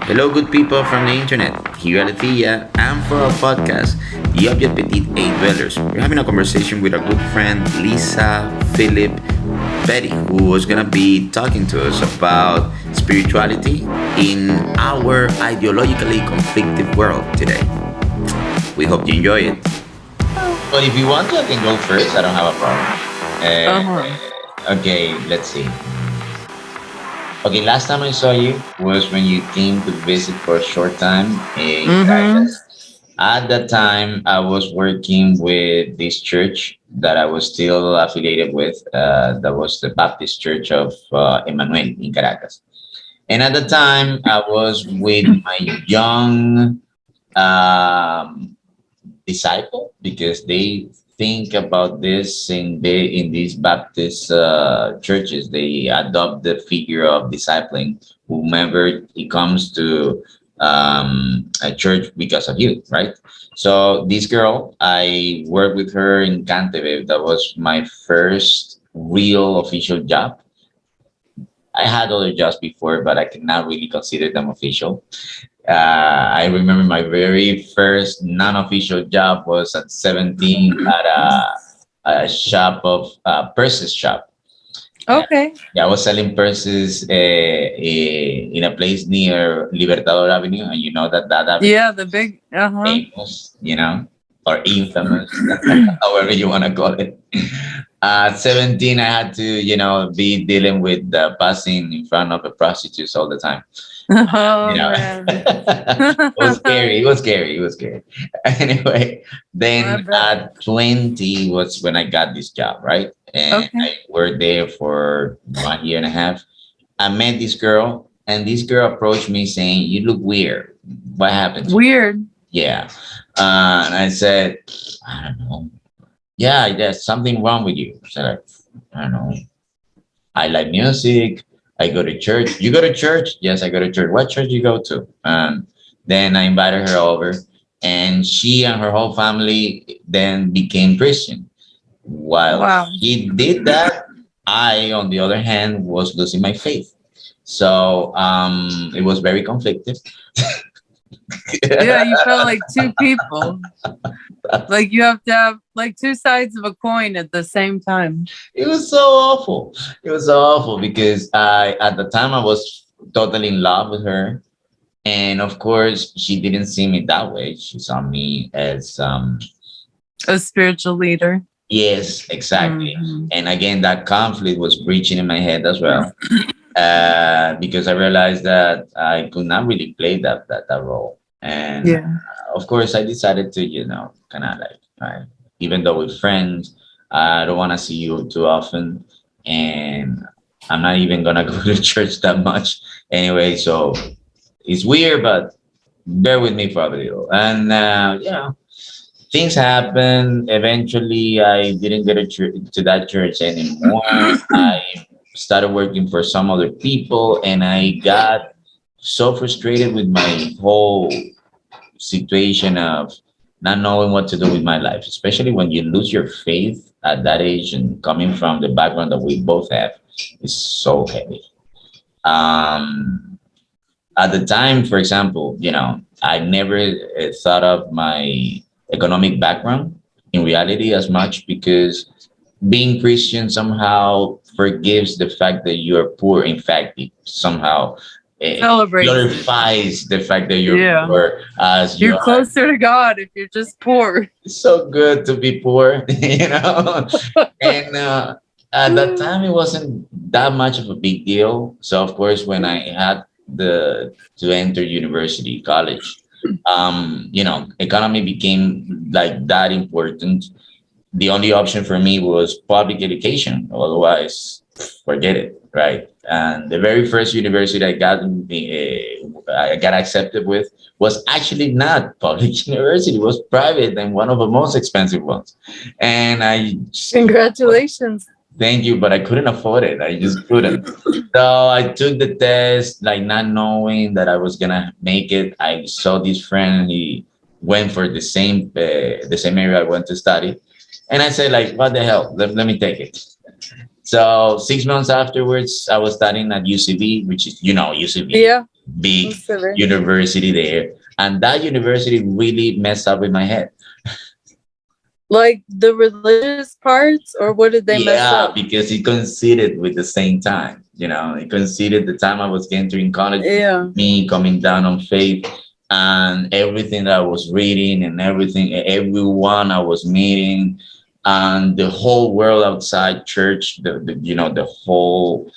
Hello, good people from the internet. Here at A-létheia, and for our podcast, the object Petite A Dwellers. We're having a conversation with our good friend Lisa Philip Petty, who is gonna be talking to us about spirituality in our ideologically conflicted world today. We hope you enjoy it. But if you want to, I can go first. I don't have a problem. Okay, let's see. Okay, last time I saw you was when you came to visit for a short time in Caracas. At that time, I was working with this church that I was still affiliated with. That was the Baptist Church of Emmanuel in Caracas. And at the time, I was with my young disciple because they think about this in these Baptist churches. They adopt the figure of discipling whomever it comes to a church because of you, right? So this girl, I worked with her in Cantebe. That was my first real official job. I had other jobs before, but I cannot really consider them official. I remember my very first non-official job was at 17 at a shop of purses shop. Okay. Yeah, I was selling purses in a place near Libertador Avenue, and you know that avenue, Yeah, the big famous, or infamous, however you want to call it. At 17, I had to, be dealing with passing in front of the prostitutes all the time. Oh Man. man. It was scary. It was scary. It was scary. Anyway, then at 20 was when I got this job, right? And Okay. I worked there for 1 year and a half. I met this girl, and this girl approached me saying, "You look weird. What happened?" Weird. Yeah. And I said, "I don't know. Yeah, there's something wrong with you." I said, "I don't know. I like music. I go to church." "You go to church?" "Yes, I go to church." "What church you go to?" Then I invited her over, and she and her whole family then became Christian. While Wow. she did that, I, on the other hand, was losing my faith. So it was very conflicted. Yeah, you felt like two people. Like you have to have like two sides of a coin at the same time. It was so awful. It was so awful because at the time, I was totally in love with her. And of course, she didn't see me that way. She saw me as, A spiritual leader. yes, exactly. Mhm. And again, that conflict was breaching in my head as well, because I realized that I could not really play that role. And Yeah. of course, I decided to, kind of like, all right, even though we're friends, I don't want to see you too often. And I'm not even going to go to church that much anyway. So it's weird, but bear with me for a little. And things happen. Eventually, I didn't go to that church anymore. I started working for some other people, and I got so frustrated with my whole situation of not knowing what to do with my life, especially when you lose your faith at that age and coming from the background that we both have is so heavy. Um, at the time, for example, I never thought of my economic background in reality as much because being Christian somehow forgives the fact that you're poor. In fact, it somehow Celebrate. glorifies the fact that you're Yeah. poor as you You're are. closer to God if you're just poor. It's so good to be poor, you know. And at that time, it wasn't that much of a big deal. So of course, when I had the to enter university, college, economy became like that important. The only option for me was public education. Otherwise, forget it, right? And the very first university I got accepted with was actually not public university. It was private and one of the most expensive ones. And Congratulations. thank you, but I couldn't afford it. I just couldn't. So I took the test, like not knowing that I was gonna make it. I saw this friend; he went for the same area I went to study, and I said, like, what the hell? Let me take it. So 6 months afterwards, I was studying at UCB, which is, UCB, Yeah. big That's so very- university there. And that university really messed up with my head. Like the religious parts, or what did they mess Yeah, up? because it coincided with the same time. It coincided the time I was entering college, Yeah. me coming down on faith, and everything that I was reading and everything, everyone I was meeting, and the whole world outside church, the whole,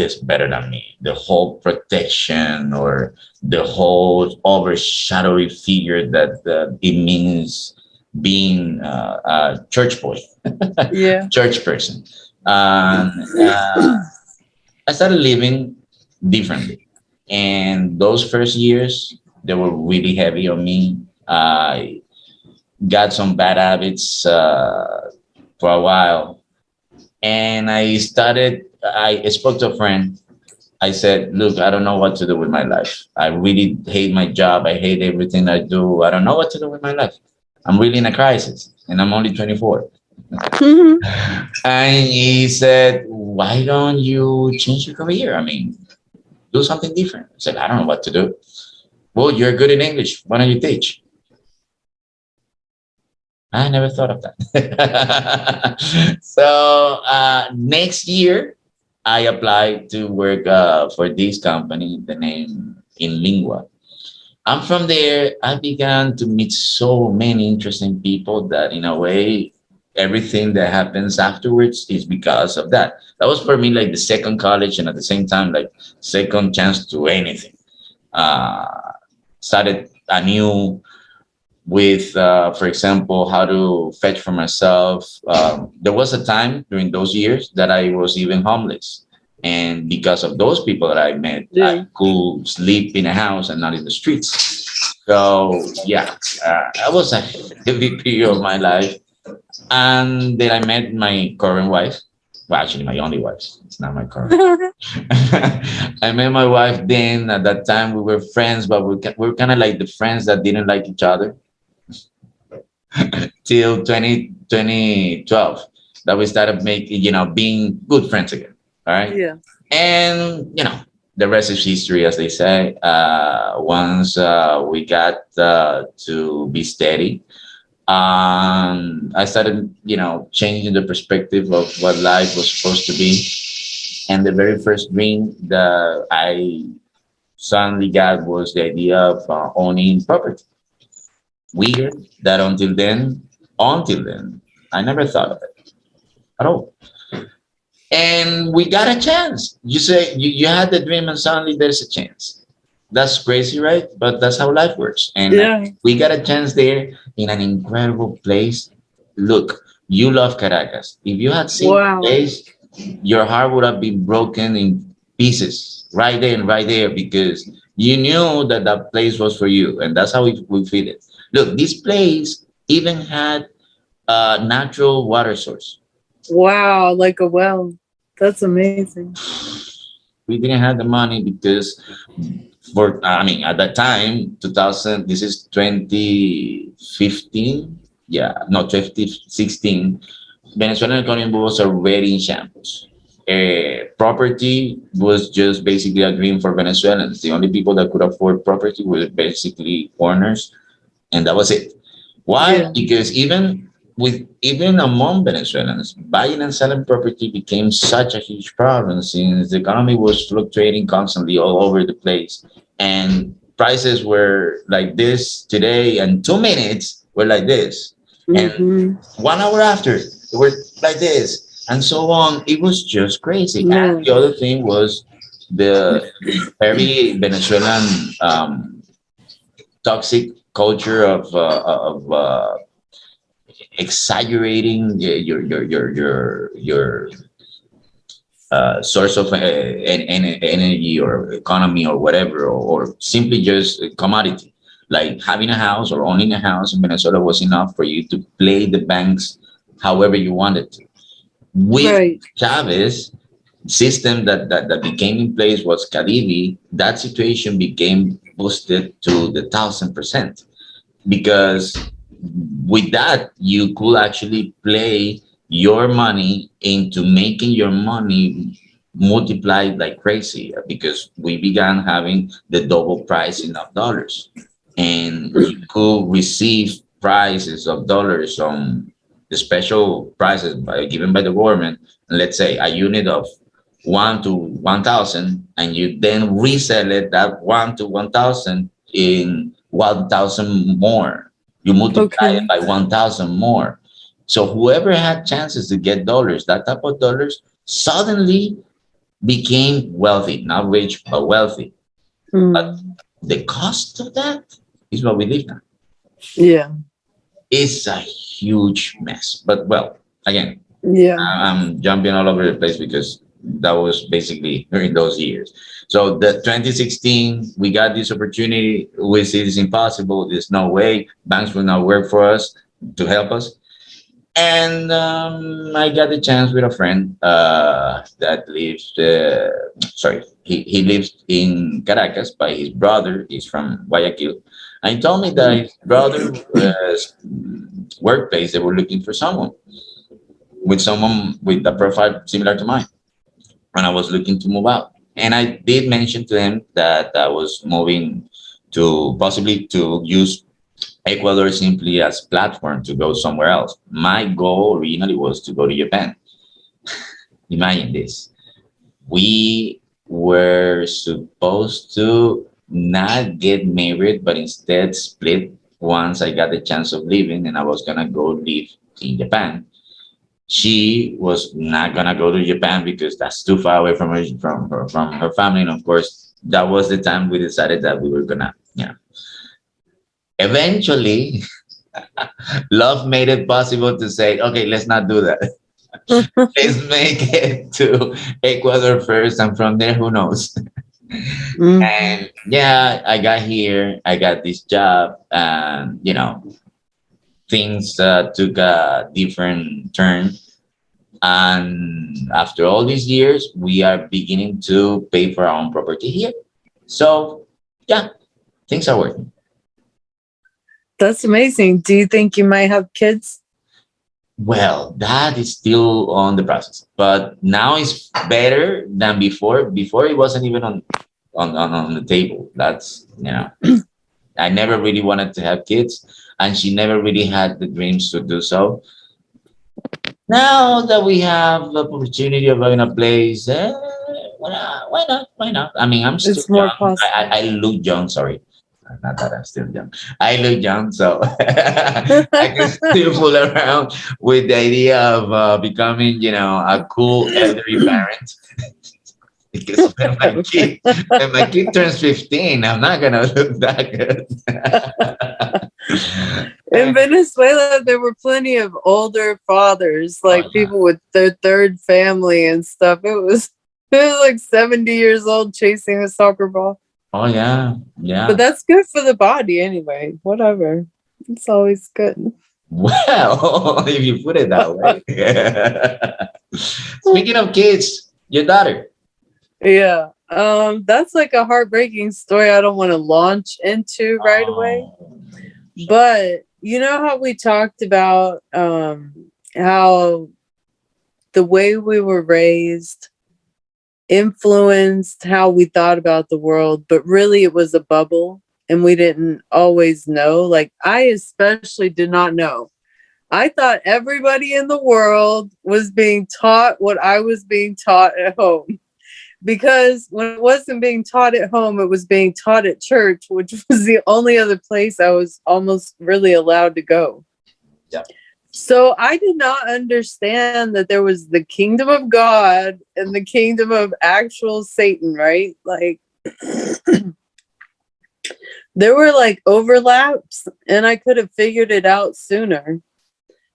this better than me, the whole protection or the whole overshadowy figure that it means being a church boy, Yeah. church person. And I started living differently. And those first years, they were really heavy on me. I got some bad habits for a while. And I spoke to a friend. I said, look, I don't know what to do with my life. I really hate my job. I hate everything I do. I don't know what to do with my life. I'm really in a crisis and I'm only 24. Mhm. And he said, why don't you change your career? I mean, do something different. I said, I don't know what to do. Well, you're good in English. Why don't you teach? I never thought of that. So next year, I applied to work for this company, the name in Lingua. And from there, I began to meet so many interesting people that, in a way, everything that happens afterwards is because of that. That was for me like the second college, and at the same time, like second chance to anything. Uh, Started anew with, for example, how to fetch for myself. There was a time during those years that I was even homeless. And because of those people that I met, I Yeah. could sleep in a house and not in the streets. So, yeah, that was a heavy period of my life. And then I met my current wife. Well, actually, my only wife. It's not my current. I met my wife then. At that time, we were friends, but we were kind of like the friends that didn't like each other till 2012 that we started making, being good friends again. All right. Yeah. And, the rest is history, as they say. Once we got to be steady, I started, changing the perspective of what life was supposed to be. And the very first dream that I suddenly got was the idea of owning property. Weird that until then, I never thought of it at all. And we got a chance. You say you had the dream and suddenly there's a chance. That's crazy, right? But that's how life works. And Yeah. we got a chance there in an incredible place. Look, you love Caracas. If you had seen the Wow. place, your heart would have been broken in pieces right there and right there because you knew that that place was for you. And that's how we feel it. Look, this place even had a natural water source. Wow. Like a well. That's amazing. We didn't have the money because I mean, at that time, 2000, this is 2015. Yeah, no, 2016. Venezuelan economy was already in shambles. Property was just basically a dream for Venezuelans. The only people that could afford property were basically foreigners, and that was it. Why? Yeah. Because even among Venezuelans, buying and selling property became such a huge problem since the economy was fluctuating constantly all over the place, and prices were like this today, and 2 minutes were like this, and Mm-hmm. 1 hour after they were like this, and so on. It was just crazy. And No. the other thing was the very Venezuelan toxic culture of exaggerating your source of energy or economy or whatever, or simply just a commodity. Like having a house or owning a house in Venezuela was enough for you to play the banks however you wanted to. With Right. Chavez system that became in place was Cadivi, that situation became boosted to the 1,000% because with that you could actually play your money into making your money multiplied like crazy, because we began having the double pricing of dollars, and you could receive prices of dollars on the special prices given by the government. Let's say a unit of 1 to 1,000, and you then resell it that 1 to 1,000 in 1,000 more. You multiply Okay. it by 1,000 more. So whoever had chances to get dollars, that type of dollars, suddenly became wealthy, not rich, but wealthy. But Mm. the cost of that is what we live now. Yeah. It's a huge mess. But well, again, Yeah. I'm jumping all over the place because that was basically during those years. So the 2016, we got this opportunity. We see it's impossible. There's no way banks will not work for us to help us. And I got the chance with a friend that lives, sorry, he lives in Caracas, but his brother is from Guayaquil. And he told me that his brother workplace, they were looking for someone with a profile similar to mine. And I was looking to move out. And I did mention to him that I was moving to possibly to use Ecuador simply as platform to go somewhere else. My goal originally was to go to Japan. Imagine this. We were supposed to not get married, but instead split once I got the chance of leaving, and I was gonna go live in Japan. She was not gonna go to Japan because that's too far away from her family, and of course, that was the time we decided that we were gonna, Eventually, love made it possible to say, okay, let's not do that. Let's make it to Ecuador first, and from there, who knows? Mm. And yeah, I got here, I got this job, and things took a different turn. And after all these years, we are beginning to pay for our own property here. So yeah, things are working. That's amazing. Do you think you might have kids? Well, that is still on the process, but now it's better than before. Before it wasn't even on the table. That's I never really wanted to have kids, and she never really had the dreams to do so. Now that we have the opportunity of having a place, why not? Why not? Why not? I mean, I'm still It's more young. possible. I look young. Sorry, not that I'm still young. I look young, so I can still fool around with the idea of becoming, a cool elderly parent. Because when my kid turns 15, I'm not gonna look that In good. Venezuela, there were plenty of older fathers, Oh like yeah. people with their third family and stuff. It was like 70 years old chasing a soccer ball. Oh yeah. But Yeah. that's good for the body anyway. Whatever. It's always good. Well, if you put it that way. Speaking of kids, your daughter. Yeah. That's like a heartbreaking story I don't want to launch into right away. Oh, But you know how we talked about how the way we were raised influenced how we thought about the world, but really it was a bubble and we didn't always know. Like, I especially did not know. I thought everybody in the world was being taught what I was being taught at home. Because when it wasn't being taught at home, it was being taught at church, which was the only other place I was almost really allowed to go. yeah. So I did not understand that there was the kingdom of God and the kingdom of actual Satan, right? Like, there were like overlaps, and I could have figured it out sooner.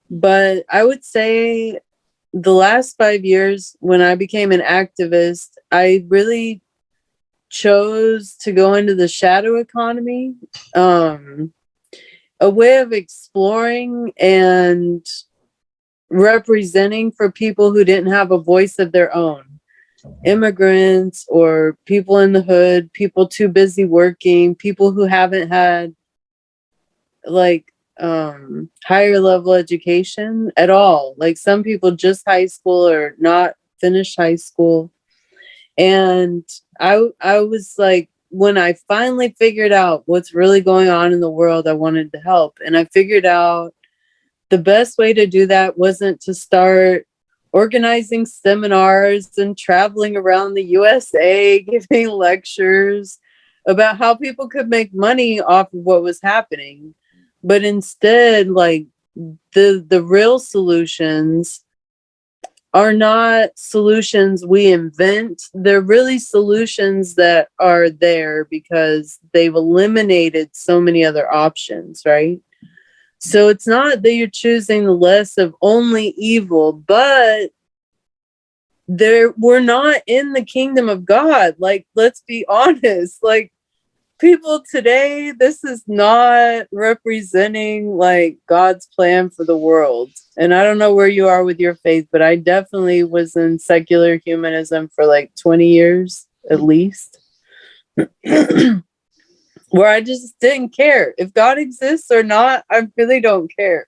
But I would say the last 5 years, when I became an activist, I really chose to go into the shadow economy, a way of exploring and representing for people who didn't have a voice of their own, immigrants or people in the hood, people too busy working, people who haven't had like higher level education at all. Like some people just high school or not finished high school. And I was like, when I finally figured out what's really going on in the world, I wanted to help. And I figured out the best way to do that wasn't to start organizing seminars and traveling around the USA, giving lectures about how people could make money off of what was happening. But instead, like the real solutions are not solutions we invent. They're really solutions that are there because they've eliminated so many other options, right? So it's not that you're choosing the less of only evil, but we're not in the kingdom of God. Like, let's be honest. Like, people today, this is not representing like God's plan for the world. And I don't know where you are with your faith, but I definitely was in secular humanism for like 20 years at least, where I just didn't care if God exists or not. I really don't care.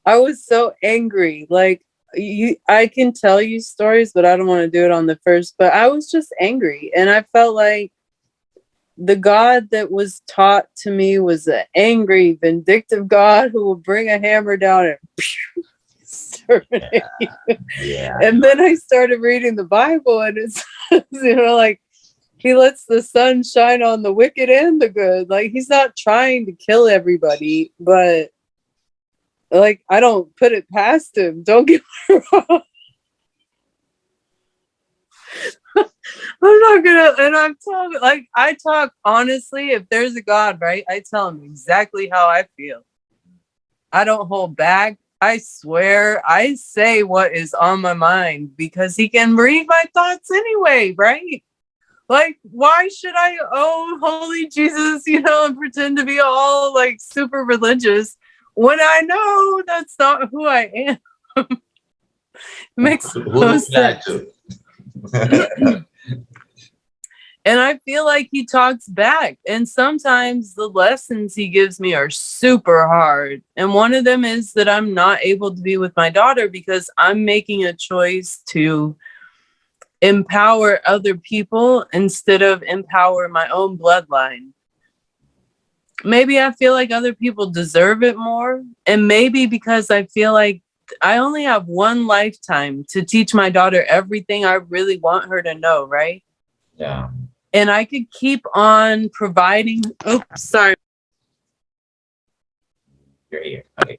I was so angry. Like, I can tell you stories, but I don't want to do it on the first. But I was just angry, and I felt like the God that was taught to me was an angry, vindictive God who will bring a hammer down and exterminate you. Yeah. And then I started reading the Bible, and it's like he lets the sun shine on the wicked and the good. Like, he's not trying to kill everybody, but like, I don't put it past him. Don't get me wrong. I'm not gonna, and I'm talking like I talk honestly. If there's a God, right, I tell him exactly how I feel. I don't hold back. I swear, I say what is on my mind because he can read my thoughts anyway, right? Like, why should I own holy Jesus, and pretend to be all like super religious when I know that's not who I am? Makes no sense. And I feel like he talks back. And sometimes the lessons he gives me are super hard. And one of them is that I'm not able to be with my daughter because I'm making a choice to empower other people instead of empower my own bloodline. Maybe I feel like other people deserve it more. And maybe because I feel like I only have one lifetime to teach my daughter everything I really want her to know, right? Yeah. And I could keep on providing. Oh, sorry. You're here. Okay.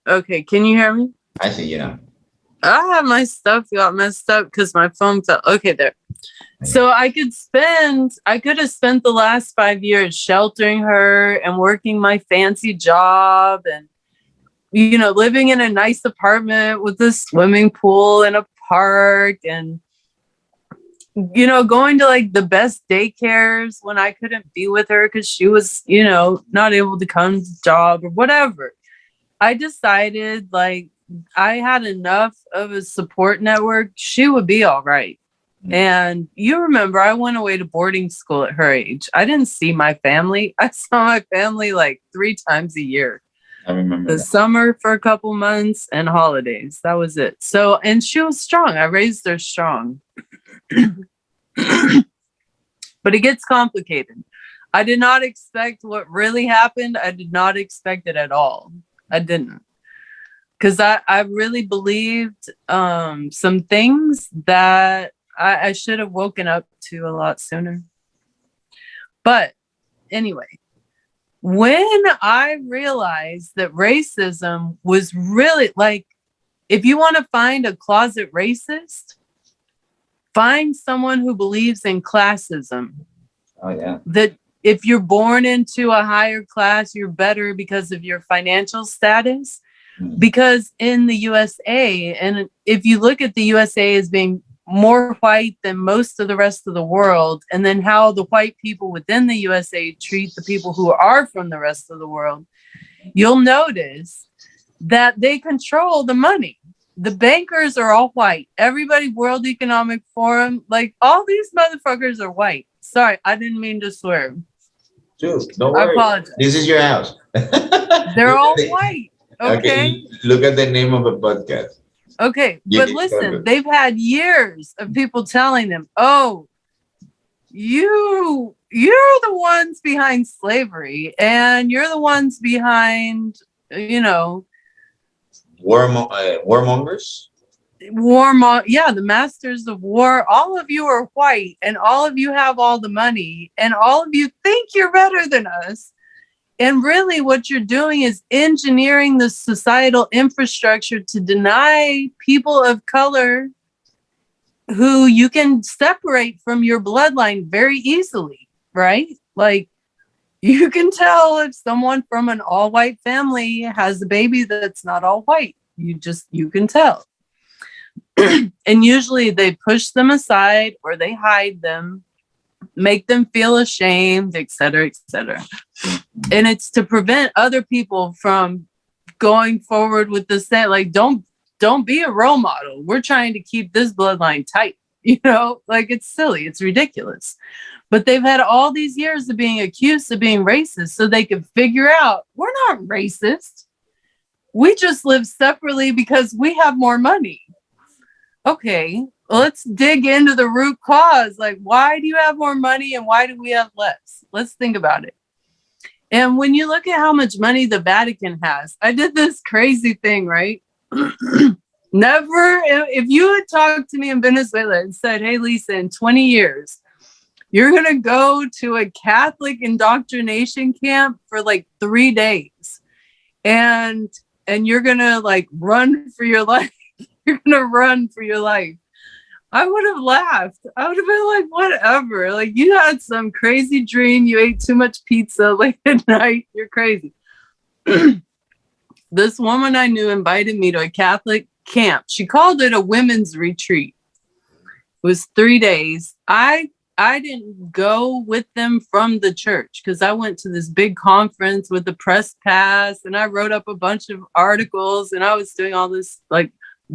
Okay, can you hear me? I see you now. I have my stuff got messed up because my phone fell. Okay, there. So I could have spent the last 5 years sheltering her and working my fancy job and, living in a nice apartment with a swimming pool and a park and, going to like the best daycares when I couldn't be with her because she was, not able to come to job or whatever. I decided like I had enough of a support network. She would be all right. And you remember I went away to boarding school at her age. I didn't see my family. I saw my family like 3 times a year. I remember the summer for a couple months and holidays. That was it. So, and she was strong. I raised her strong. But it gets complicated. I did not expect what really happened. I did not expect it at all. I didn't. Because I really believed some things that I should have woken up to a lot sooner. But anyway, when I realized that racism was really like, if you want to find a closet racist, find someone who believes in classism. Oh, yeah. That if you're born into a higher class, you're better because of your financial status. Because in the USA, and if you look at the USA as being more white than most of the rest of the world, and then how the white people within the USA treat the people who are from the rest of the world, you'll notice that they control the money. The bankers are all white. Everybody, World Economic Forum, like all these motherfuckers are white. Sorry, I didn't mean to swear. Dude, don't I worry. apologize. This is your house. They're Look at all the- white. Okay, Okay. look at the name of a podcast. Okay. You But can talk listen, it. they've had years of people telling them, oh, you're the ones behind slavery and you're the ones behind, you know, Warmongers. yeah, the masters of war. All of you are white and all of you have all the money and all of you think you're better than us. And really what you're doing is engineering the societal infrastructure to deny people of color who you can separate from your bloodline very easily, right? Like you can tell if someone from an all white family has a baby that's not all white. You can tell. And usually they push them aside or they hide them, make them feel ashamed, et cetera, et cetera. And it's to prevent other people from going forward with the same, like, don't be a role model. We're trying to keep this bloodline tight, like it's silly, it's ridiculous. But they've had all these years of being accused of being racist so they could figure out we're not racist. We just live separately because we have more money. Okay, let's dig into the root cause. Like, why do you have more money and why do we have less? Let's think about it. And when you look at how much money the Vatican has, I did this crazy thing, right? Never, if you had talked to me in Venezuela and said, hey, Lisa, in 20 years, you're going to go to a Catholic indoctrination camp for like 3 days and you're going to like run for your life. You're going to run for your life. I would have laughed. I would have been like, whatever. Like, you had some crazy dream. You ate too much pizza late at night. You're crazy. This woman I knew invited me to a Catholic camp. She called it a women's retreat. It was 3 days. I didn't go with them from the church because I went to this big conference with the press pass and I wrote up a bunch of articles and I was doing all this like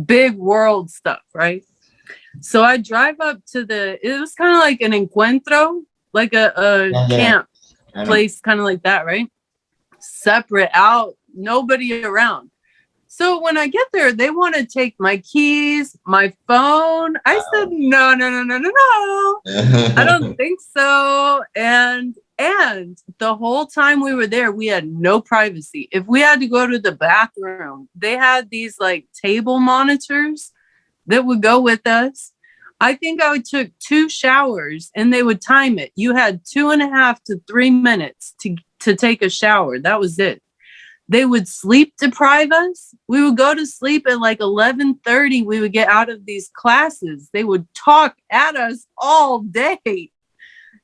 big world stuff, right? So I drive up to it was kind of like an encuentro, like a camp place, kind of like that, right? Separate out, nobody around. So when I get there, they want to take my keys, my phone. I said, no. I don't think so. And the whole time we were there, we had no privacy. If we had to go to the bathroom, they had these like table monitors that would go with us. I think I took 2 showers and they would time it. You had 2.5 to 3 minutes to take a shower. That was it. They would sleep deprive us. We would go to sleep at like 11:30. We would get out of these classes. They would talk at us all day,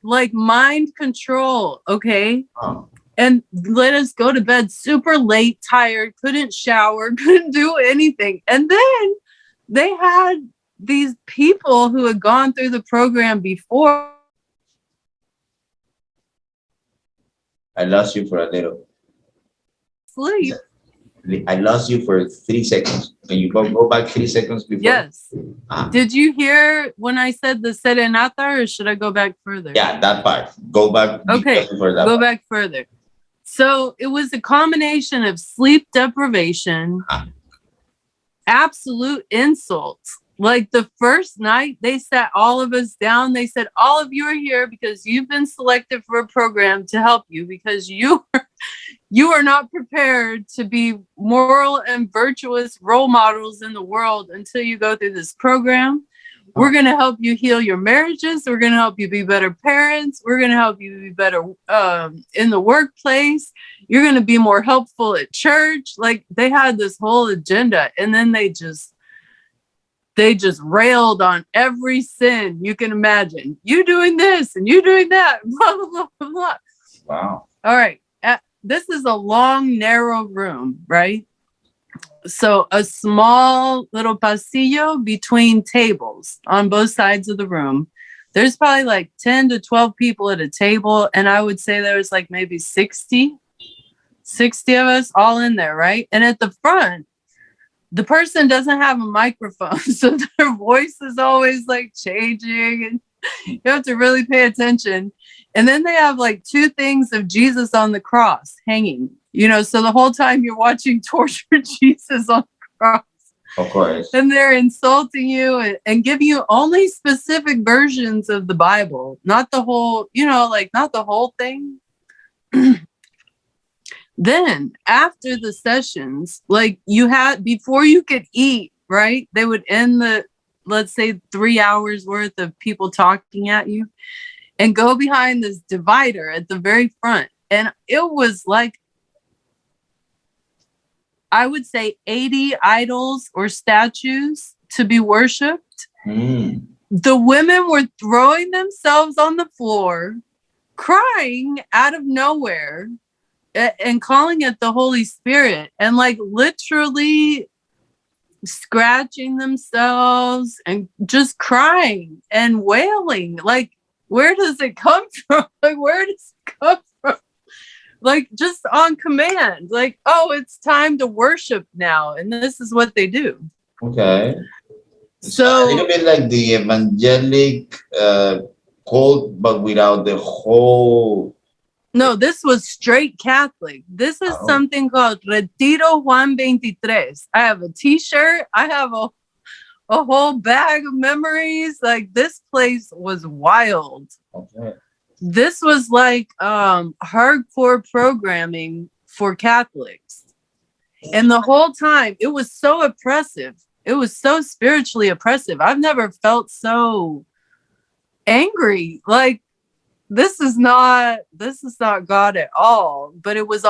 like mind control. Okay. Oh. And let us go to bed super late, tired, couldn't shower, couldn't do anything. And then they had these people who had gone through the program before. I lost you for a little. Sleep. I lost you for 3 seconds. Can you go back 3 seconds before? Yes. Did you hear when I said the serenata or should I go back further? Yeah, that part. Go back. Okay, go back further. So it was a combination of sleep deprivation, absolute insults. Like the first night, they sat all of us down. They said, all of you are here because you've been selected for a program to help you because you are not prepared to be moral and virtuous role models in the world until you go through this program. We're going to help you heal your marriages. We're going to help you be better parents. We're going to help you be better in the workplace. You're going to be more helpful at church. Like they had this whole agenda, and then they just railed on every sin you can imagine. You doing this and you doing that. Blah, blah, blah, blah, blah. Wow. All right. This is a long, narrow room, right? So a small little pasillo between tables on both sides of the room. There's probably like 10 to 12 people at a table. And I would say there's like maybe 60 of us all in there, right? And at the front, the person doesn't have a microphone. So their voice is always like changing and you have to really pay attention. And then they have like two things of Jesus on the cross hanging, so the whole time you're watching tortured Jesus on the cross. Of course. And they're insulting you and giving you only specific versions of the Bible, not the whole, not the whole thing. Then after the sessions, like before you could eat, right? They would end let's say 3 hours worth of people talking at you and go behind this divider at the very front. And it was like, I would say 80 idols or statues to be worshipped. Mm. The women were throwing themselves on the floor, crying out of nowhere and calling it the Holy Spirit, and like literally scratching themselves and just crying and wailing. Like, where does it come from? Like, where does it come from? Like, just on command. Like, oh, it's time to worship now. And this is what they do. Okay. So a little bit like the evangelic cult, but without the whole. no, this was straight Catholic. This is something called Retiro Juan 23. I have a t-shirt. I have a whole bag of memories. Like, this place was wild. Okay. This was like hardcore programming for Catholics. And the whole time it was so oppressive. It was so spiritually oppressive. I've never felt so angry. Like, this is not God at all. But it was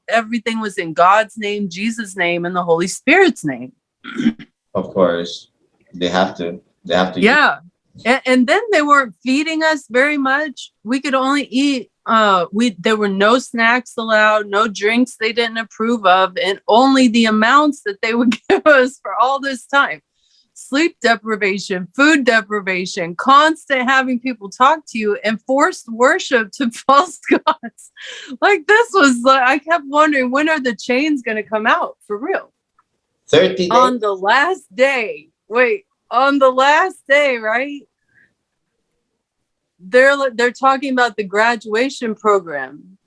everything was in God's name, Jesus' name, and the Holy Spirit's name. Of course. They have to. Yeah. And then they weren't feeding us very much. We could only eat. There were no snacks allowed, no drinks they didn't approve of, and only the amounts that they would give us for all this time. Sleep deprivation, food deprivation, constant having people talk to you, and forced worship to false gods. Like, this was like, I kept wondering, when are the chains going to come out for real? 30 days? On the last day. Wait. On the last day, right? They're talking about the graduation program,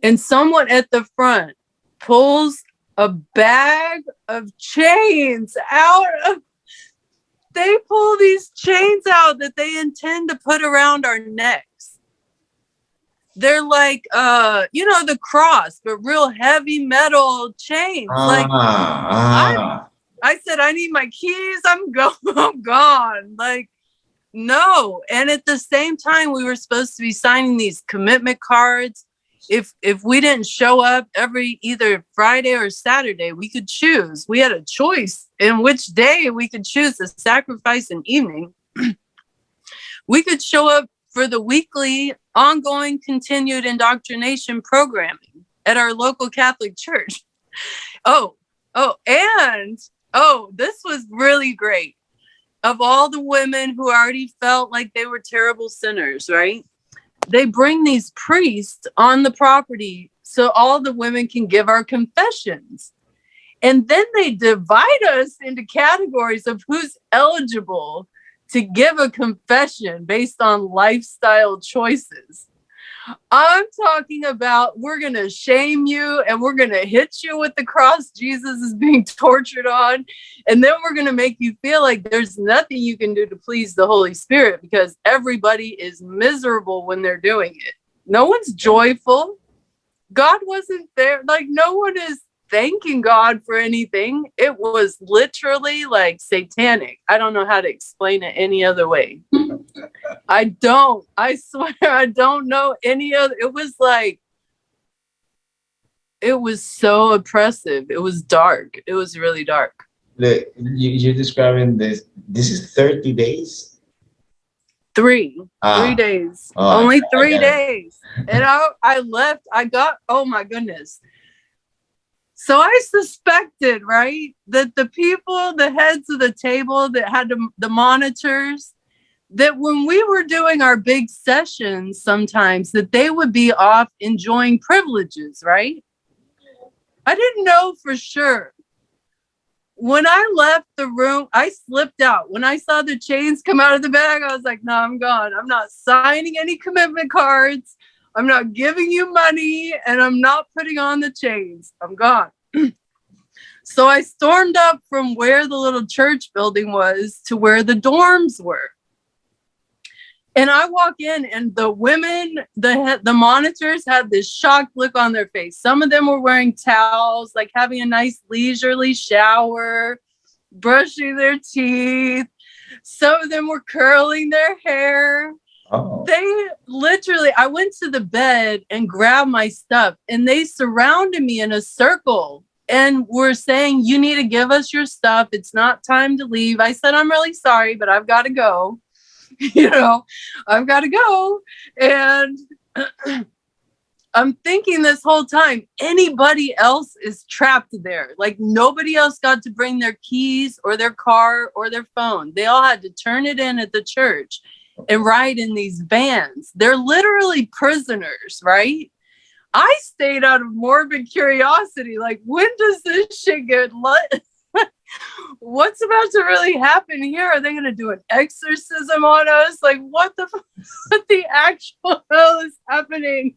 and someone at the front pulls a bag of chains out of. They pull these chains out that they intend to put around our necks. They're like, the cross, but real heavy metal chains. I said, I need my keys. I'm gone. Like, no. And at the same time, we were supposed to be signing these commitment cards. If we didn't show up every either Friday or Saturday, we could choose. We had a choice in which day we could choose to sacrifice an evening. We could show up for the weekly, ongoing, continued indoctrination programming at our local Catholic church. This was really great. Of all the women who already felt like they were terrible sinners, right? They bring these priests on the property so all the women can give our confessions. And then they divide us into categories of who's eligible to give a confession based on lifestyle choices. I'm talking about, we're going to shame you and we're going to hit you with the cross Jesus is being tortured on. And then we're going to make you feel like there's nothing you can do to please the Holy Spirit because everybody is miserable when they're doing it. No one's joyful. God wasn't there. Like, no one is thanking God for anything. It was literally like satanic. I don't know how to explain it any other way. I swear I don't know any other. It was so oppressive. It was dark. It was really dark. You're describing this. This is 30 days? 3 days. Only 3 days. And I left. Oh my goodness. So I suspected, right, that the people, the heads of the table that had the monitors, that when we were doing our big sessions sometimes, that they would be off enjoying privileges, right? I didn't know for sure. when I left the room, I slipped out. When I saw the chains come out of the bag, I was like, no, I'm gone. I'm not signing any commitment cards. I'm not giving you money, and I'm not putting on the chains. I'm gone. So I stormed up from where the little church building was to where the dorms were. And I walk in, and the women, the monitors had this shocked look on their face. Some of them were wearing towels, like having a nice leisurely shower, brushing their teeth. Some of them were curling their hair. Oh. They literally, I went to the bed and grabbed my stuff, and they surrounded me in a circle and were saying, you need to give us your stuff. It's not time to leave. I said, I'm really sorry, but I've got to go. I've got to go. And I'm thinking this whole time, anybody else is trapped there. Like nobody else got to bring their keys or their car or their phone. They all had to turn it in at the church and ride in these vans. They're literally prisoners, right? I stayed out of morbid curiosity. Like, when does this shit get lit? What's about to really happen here? Are they going to do an exorcism on us? Like, what the actual hell is happening?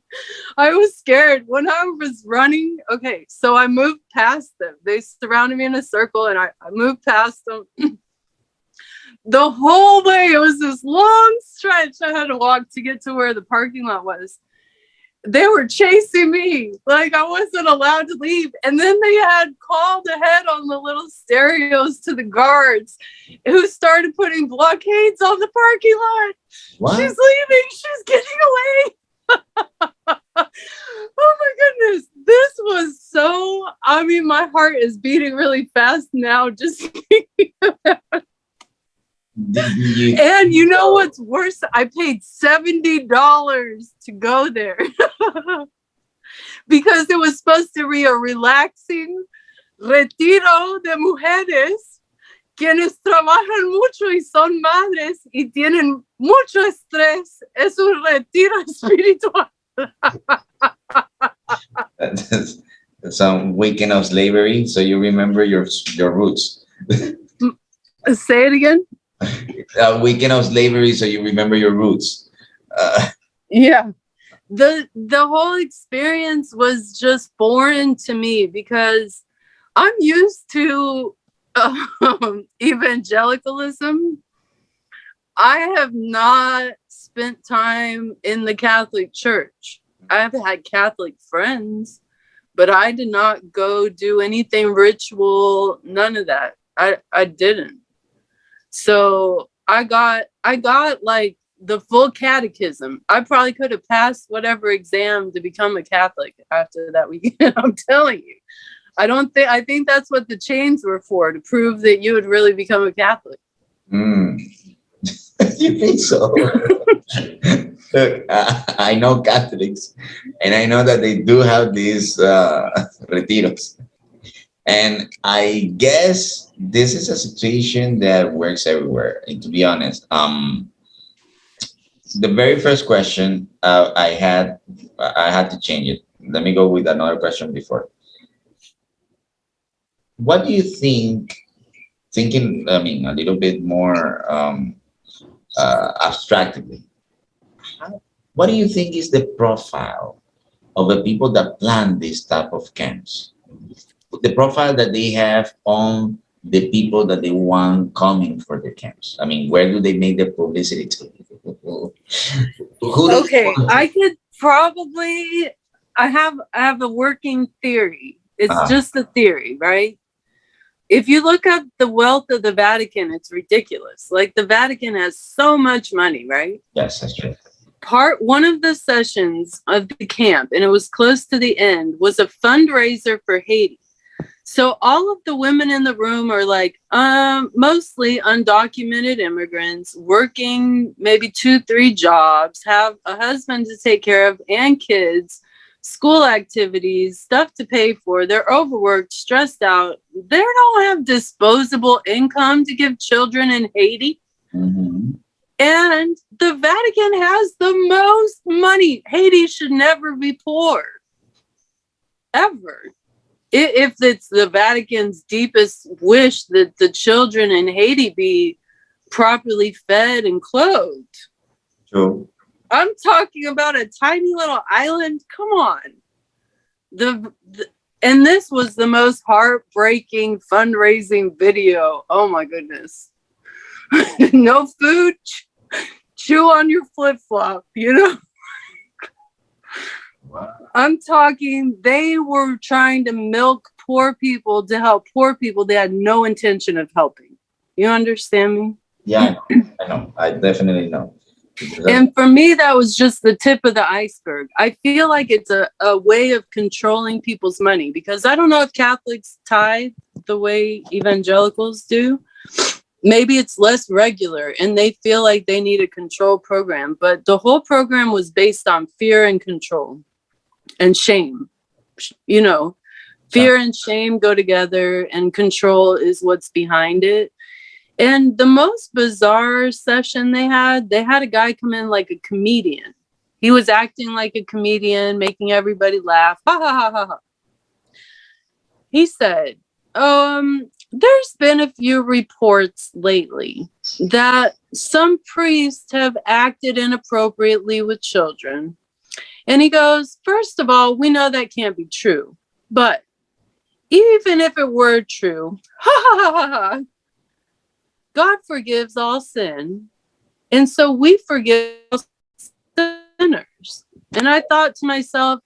I was scared when I was running. Okay, so I moved past them. They surrounded me in a circle, and I moved past them. The whole way, it was this long stretch I had to walk to get to where the parking lot was. They were chasing me like I wasn't allowed to leave. And then they had called ahead on the little stereos to the guards, who started putting blockades on the parking lot. What? She's leaving. She's getting away. Oh my goodness. This was so, I mean, my heart is beating really fast now just thinking about it. And you know what's worse? I paid $70 to go there because it was supposed to be a relaxing retiro de mujeres quienes trabajan mucho y son madres y tienen mucho estrés. Es un retiro espiritual. That's some weekend of slavery. So you remember your roots. Say it again. Weekend of slavery, so you remember your roots. Yeah, the whole experience was just foreign to me because I'm used to evangelicalism. I have not spent time in the Catholic Church. I have had Catholic friends, but I did not go do anything ritual, none of that. I didn't. So I got like the full catechism. I probably could have passed whatever exam to become a Catholic after that weekend. I'm telling you. I think that's what the chains were for, to prove that you would really become a Catholic. You think so? Look, I know Catholics, and I know that they do have these retiros. And I guess this is a situation that works everywhere. And to be honest, the very first question I had to change it. Let me go with another question before. What do you think? Thinking, I mean, a little bit more abstractly. What do you think is the profile of the people that plan this type of camps? The profile that they have on the people that they want coming for the camps. I mean, where do they make the publicity to? Okay, I could probably, I have a working theory. It's just a theory, right? If you look up the wealth of the Vatican, it's ridiculous. Like, the Vatican has so much money, right? Yes, that's true. One of the sessions of the camp, and it was close to the end, was a fundraiser for Haiti. So all of the women in the room are like mostly undocumented immigrants working maybe 2-3 jobs, have a husband to take care of and kids, school activities, stuff to pay for. They're overworked, stressed out. They don't have disposable income to give children in Haiti. Mm-hmm. And the Vatican has the most money. Haiti should never be poor. Ever. if it's the Vatican's deepest wish that the children in Haiti be properly fed and clothed. True. I'm talking about a tiny little island. Come on. And this was the most heartbreaking fundraising video. Oh my goodness. No food. Chew on your flip-flop, you know? Wow. I'm talking, they were trying to milk poor people to help poor people they had no intention of helping. You understand me? Yeah, I know. I definitely know. And for me, that was just the tip of the iceberg. I feel like it's a way of controlling people's money, because I don't know if Catholics tithe the way evangelicals do. Maybe it's less regular and they feel like they need a control program. But the whole program was based on fear and control and shame. You know, fear and shame go together, and control is what's behind it. And the most bizarre session they had a guy come in like a comedian. He was acting like a comedian, making everybody laugh. Ha ha ha ha ha. He said, there's been a few reports lately that some priests have acted inappropriately with children. And he goes, first of all, we know that can't be true. But even if it were true, ha ha ha ha ha, God forgives all sin, and so we forgive sinners. And I thought to myself,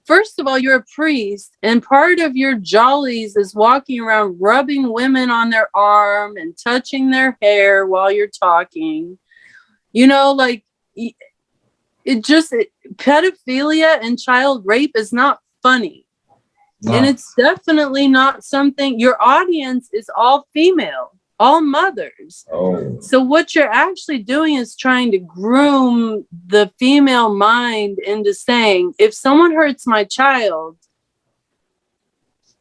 first of all, you're a priest, and part of your jollies is walking around rubbing women on their arm and touching their hair while you're talking. You know, like, pedophilia and child rape is not funny. No. And it's definitely not something, your audience is all female. All mothers. Oh. So what you're actually doing is trying to groom the female mind into saying, if someone hurts my child,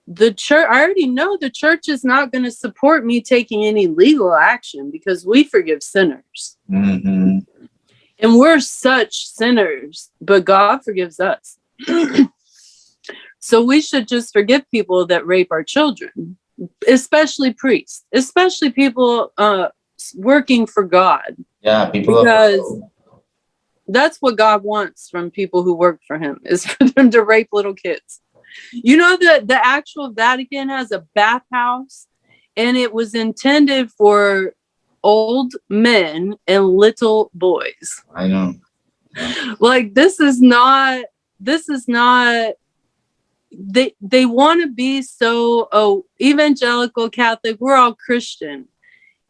the church, I already know the church is not going to support me taking any legal action, because we forgive sinners. Mm-hmm. And we're such sinners, but God forgives us. So we should just forgive people that rape our children. Especially priests, especially people working for God. Yeah, people, because that's what God wants from people who work for him, is for them to rape little kids. You know that the actual Vatican has a bathhouse, and it was intended for old men and little boys. I know. Like, this is not they want to be so evangelical, Catholic, we're all Christian.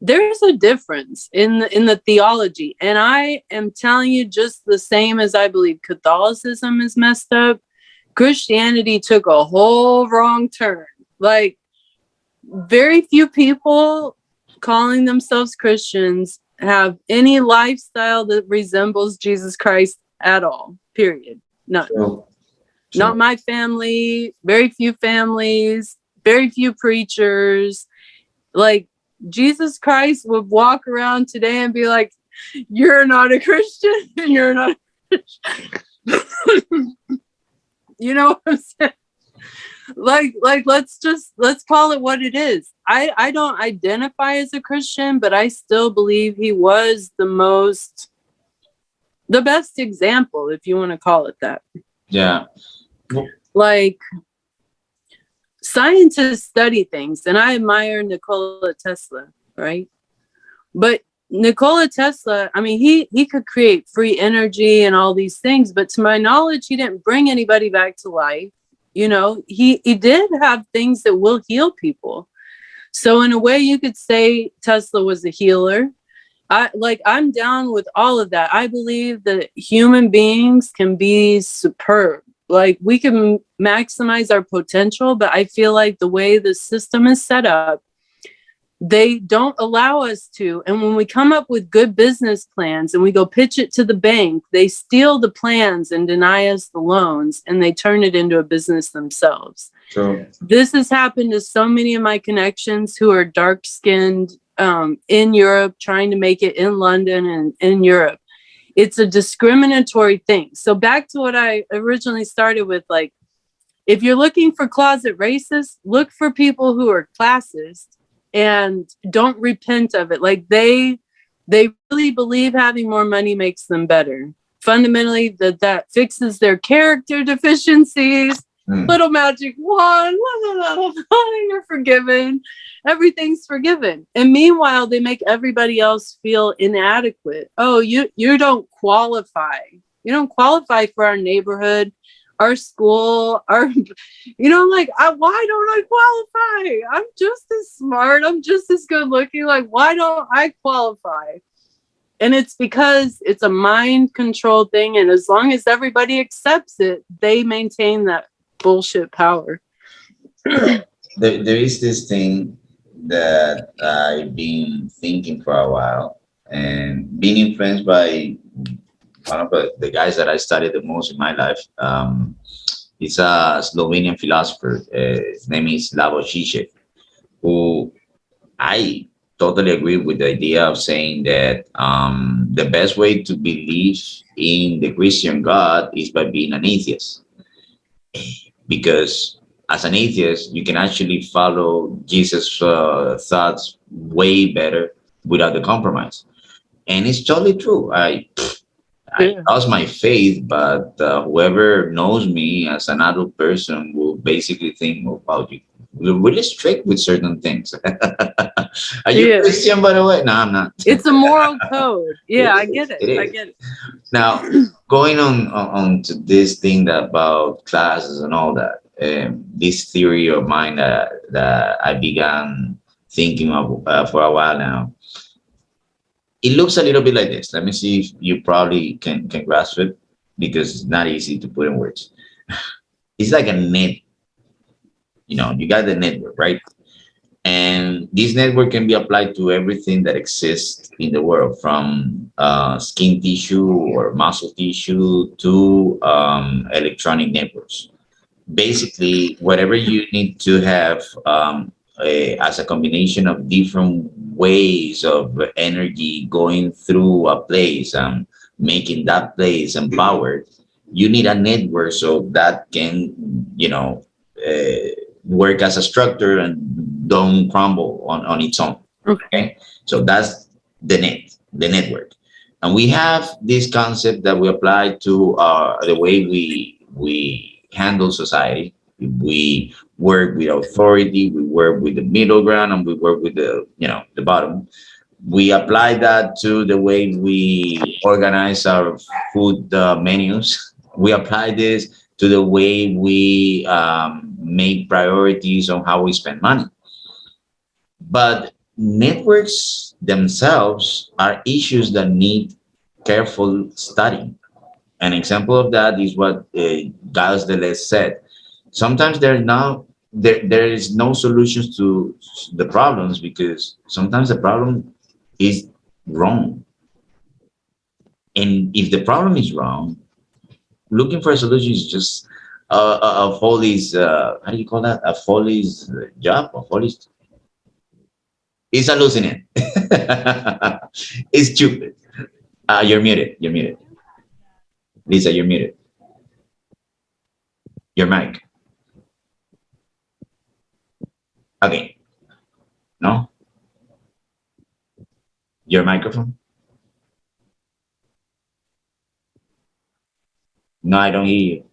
There's a difference in the theology, and I am telling you, just the same as I believe Catholicism is messed up, Christianity took a whole wrong turn. Like, very few people calling themselves Christians have any lifestyle that resembles Jesus Christ at all, period. None. Sure. Not my family, very few families, very few preachers. Like, Jesus Christ would walk around today and be like, you're not a Christian, and you're not a Christian. You know what I'm saying? Like, let's call it what it is. I don't identify as a Christian, but I still believe he was the best example, if you want to call it that. Yeah. Like, scientists study things, and I admire Nikola Tesla, right? But Nikola Tesla, I mean, he could create free energy and all these things, but to my knowledge, he didn't bring anybody back to life. You know, he did have things that will heal people. So in a way, you could say Tesla was a healer. I'm down with all of that. I believe that human beings can be superb. Like, we can maximize our potential, but I feel like the way the system is set up, they don't allow us to. And when we come up with good business plans and we go pitch it to the bank, they steal the plans and deny us the loans, and they turn it into a business themselves. Sure. This has happened to so many of my connections who are dark-skinned in Europe, trying to make it in London and in Europe. It's a discriminatory thing. So back to what I originally started with, like, if you're looking for closet racists, look for people who are classist and don't repent of it. Like they really believe having more money makes them better. Fundamentally, that fixes their character deficiencies. Little magic wand, you're forgiven. Everything's forgiven. And meanwhile, they make everybody else feel inadequate. Oh, you don't qualify. You don't qualify for our neighborhood, our school, our, like, why don't I qualify? I'm just as smart. I'm just as good looking. Like, why don't I qualify? And it's because it's a mind control thing. And as long as everybody accepts it, they maintain that bullshit power. There is this thing that I've been thinking for a while and being influenced by one of the guys that I studied the most in my life. He's a Slovenian philosopher. His name is Slavoj Žižek, who I totally agree with the idea of saying that the best way to believe in the Christian God is by being an atheist. Because as an atheist, you can actually follow Jesus' thoughts way better without the compromise. And it's totally true. I lost my faith, but whoever knows me as an adult person will basically think, oh, wow, you're really strict with certain things. Are you Christian, by the way? No, I'm not. It's a moral code. Yeah, I get it. I get it. Now, going on to this thing about classes and all that, this theory of mine that I began thinking of for a while now, it looks a little bit like this. Let me see if you probably can grasp it, because it's not easy to put in words. It's like a net. You got the network, right? And this network can be applied to everything that exists in the world, from skin tissue or muscle tissue to electronic networks. Basically, whatever you need to have as a combination of different ways of energy going through a place and making that place empowered, you need a network so that can, work as a structure and don't crumble on its own. Okay. So that's the network. And we have this concept that we apply to the way we handle society. We work with authority, we work with the middle ground, and we work with the bottom. We apply that to the way we organize our food menus. We apply this to the way we make priorities on how we spend money. But networks themselves are issues that need careful study. An example of that is what Gilles Deleuze said. Sometimes there is no solutions to the problems, because sometimes the problem is wrong. And if the problem is wrong, looking for a solution is just a Foley's, how do you call that? A Foley's job? A Foley's? It's hallucinant. It's stupid. You're muted. You're muted. Lisa, you're muted. Your mic. Okay. No? Your microphone? No, I don't hear you.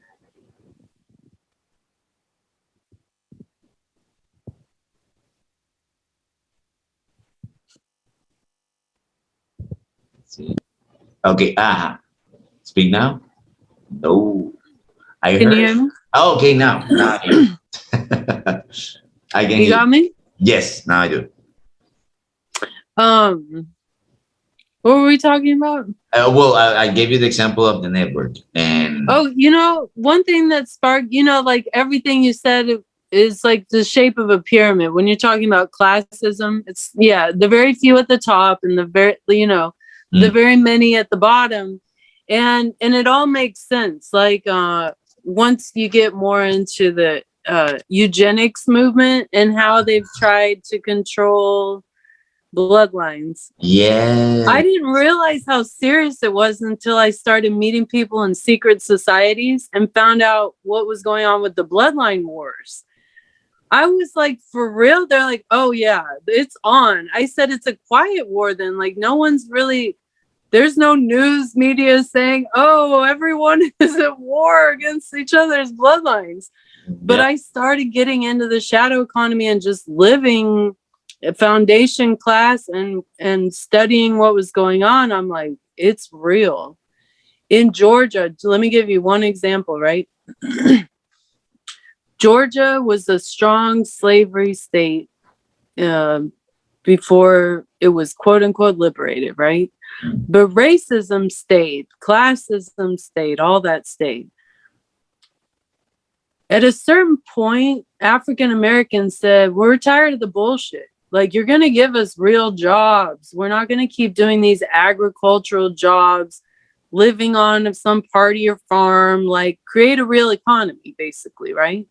See? Okay. Speak now? No. I Can heard. you hear me? Oh, okay, now. Now I hear. I can You got me? Yes, now I do. What were we talking about? Well, I gave you the example of the network, and one thing that sparked, like everything you said is like the shape of a pyramid. When you're talking about classism, it's the very few at the top and the very the very many at the bottom, and it all makes sense. Like once you get more into the eugenics movement and how they've tried to control bloodlines. I Yeah. didn't realize how serious it was until I started meeting people in secret societies and found out what was going on with the bloodline wars. I was like, for real? They're like, oh yeah, it's on. I said, it's a quiet war then. Like, no one's really, there's no news media saying, oh, everyone is at war against each other's bloodlines. But Yeah. I started getting into the shadow economy and just living a foundation class and studying what was going on. I'm like, it's real. In Georgia, let me give you one example, right? Georgia was a strong slavery state before it was quote unquote liberated, right? But racism stayed, classism stayed, all that stayed. At a certain point, African Americans said, we're tired of the bullshit. Like, you're going to give us real jobs. We're not going to keep doing these agricultural jobs, living on some part of your farm, like create a real economy, basically, right?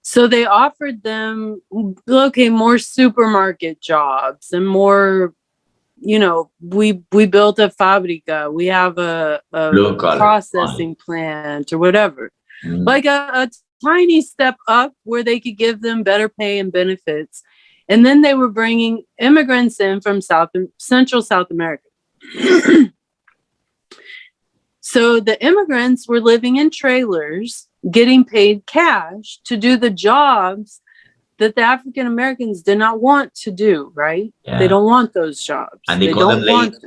So they offered them, okay, more supermarket jobs and more, you know, we built a fabrica, we have a Blue collar. processing plant or whatever, Mm. like a tiny step up where they could give them better pay and benefits. And then they were bringing immigrants in from Central South America. So the immigrants were living in trailers, getting paid cash to do the jobs that the African Americans did not want to do, right? Yeah. They don't want those jobs. And they call them lazy.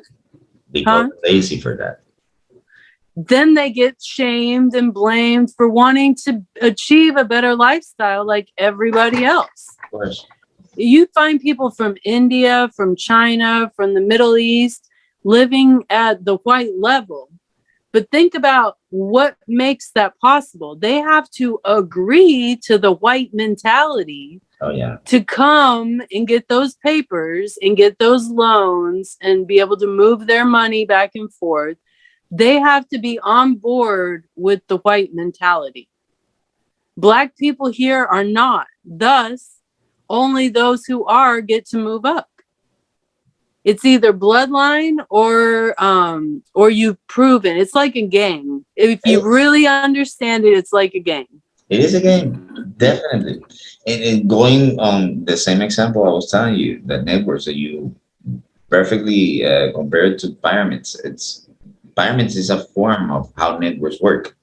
They call them lazy for that. Then they get shamed and blamed for wanting to achieve a better lifestyle like everybody else. Of course. You find people from India, from China, from the Middle East living at the white level. But think about what makes that possible. They have to agree to the white mentality. Oh, yeah. To come and get those papers and get those loans and be able to move their money back and forth. They have to be on board with the white mentality. Black people here are not. Thus, only those who are get to move up. It's either bloodline or you've proven. It's like a game. If you really understand it, it's like a game. It is a game, definitely. And going on the same example I was telling you, the networks that you perfectly compared to pyramids. Pyramids is a form of how networks work.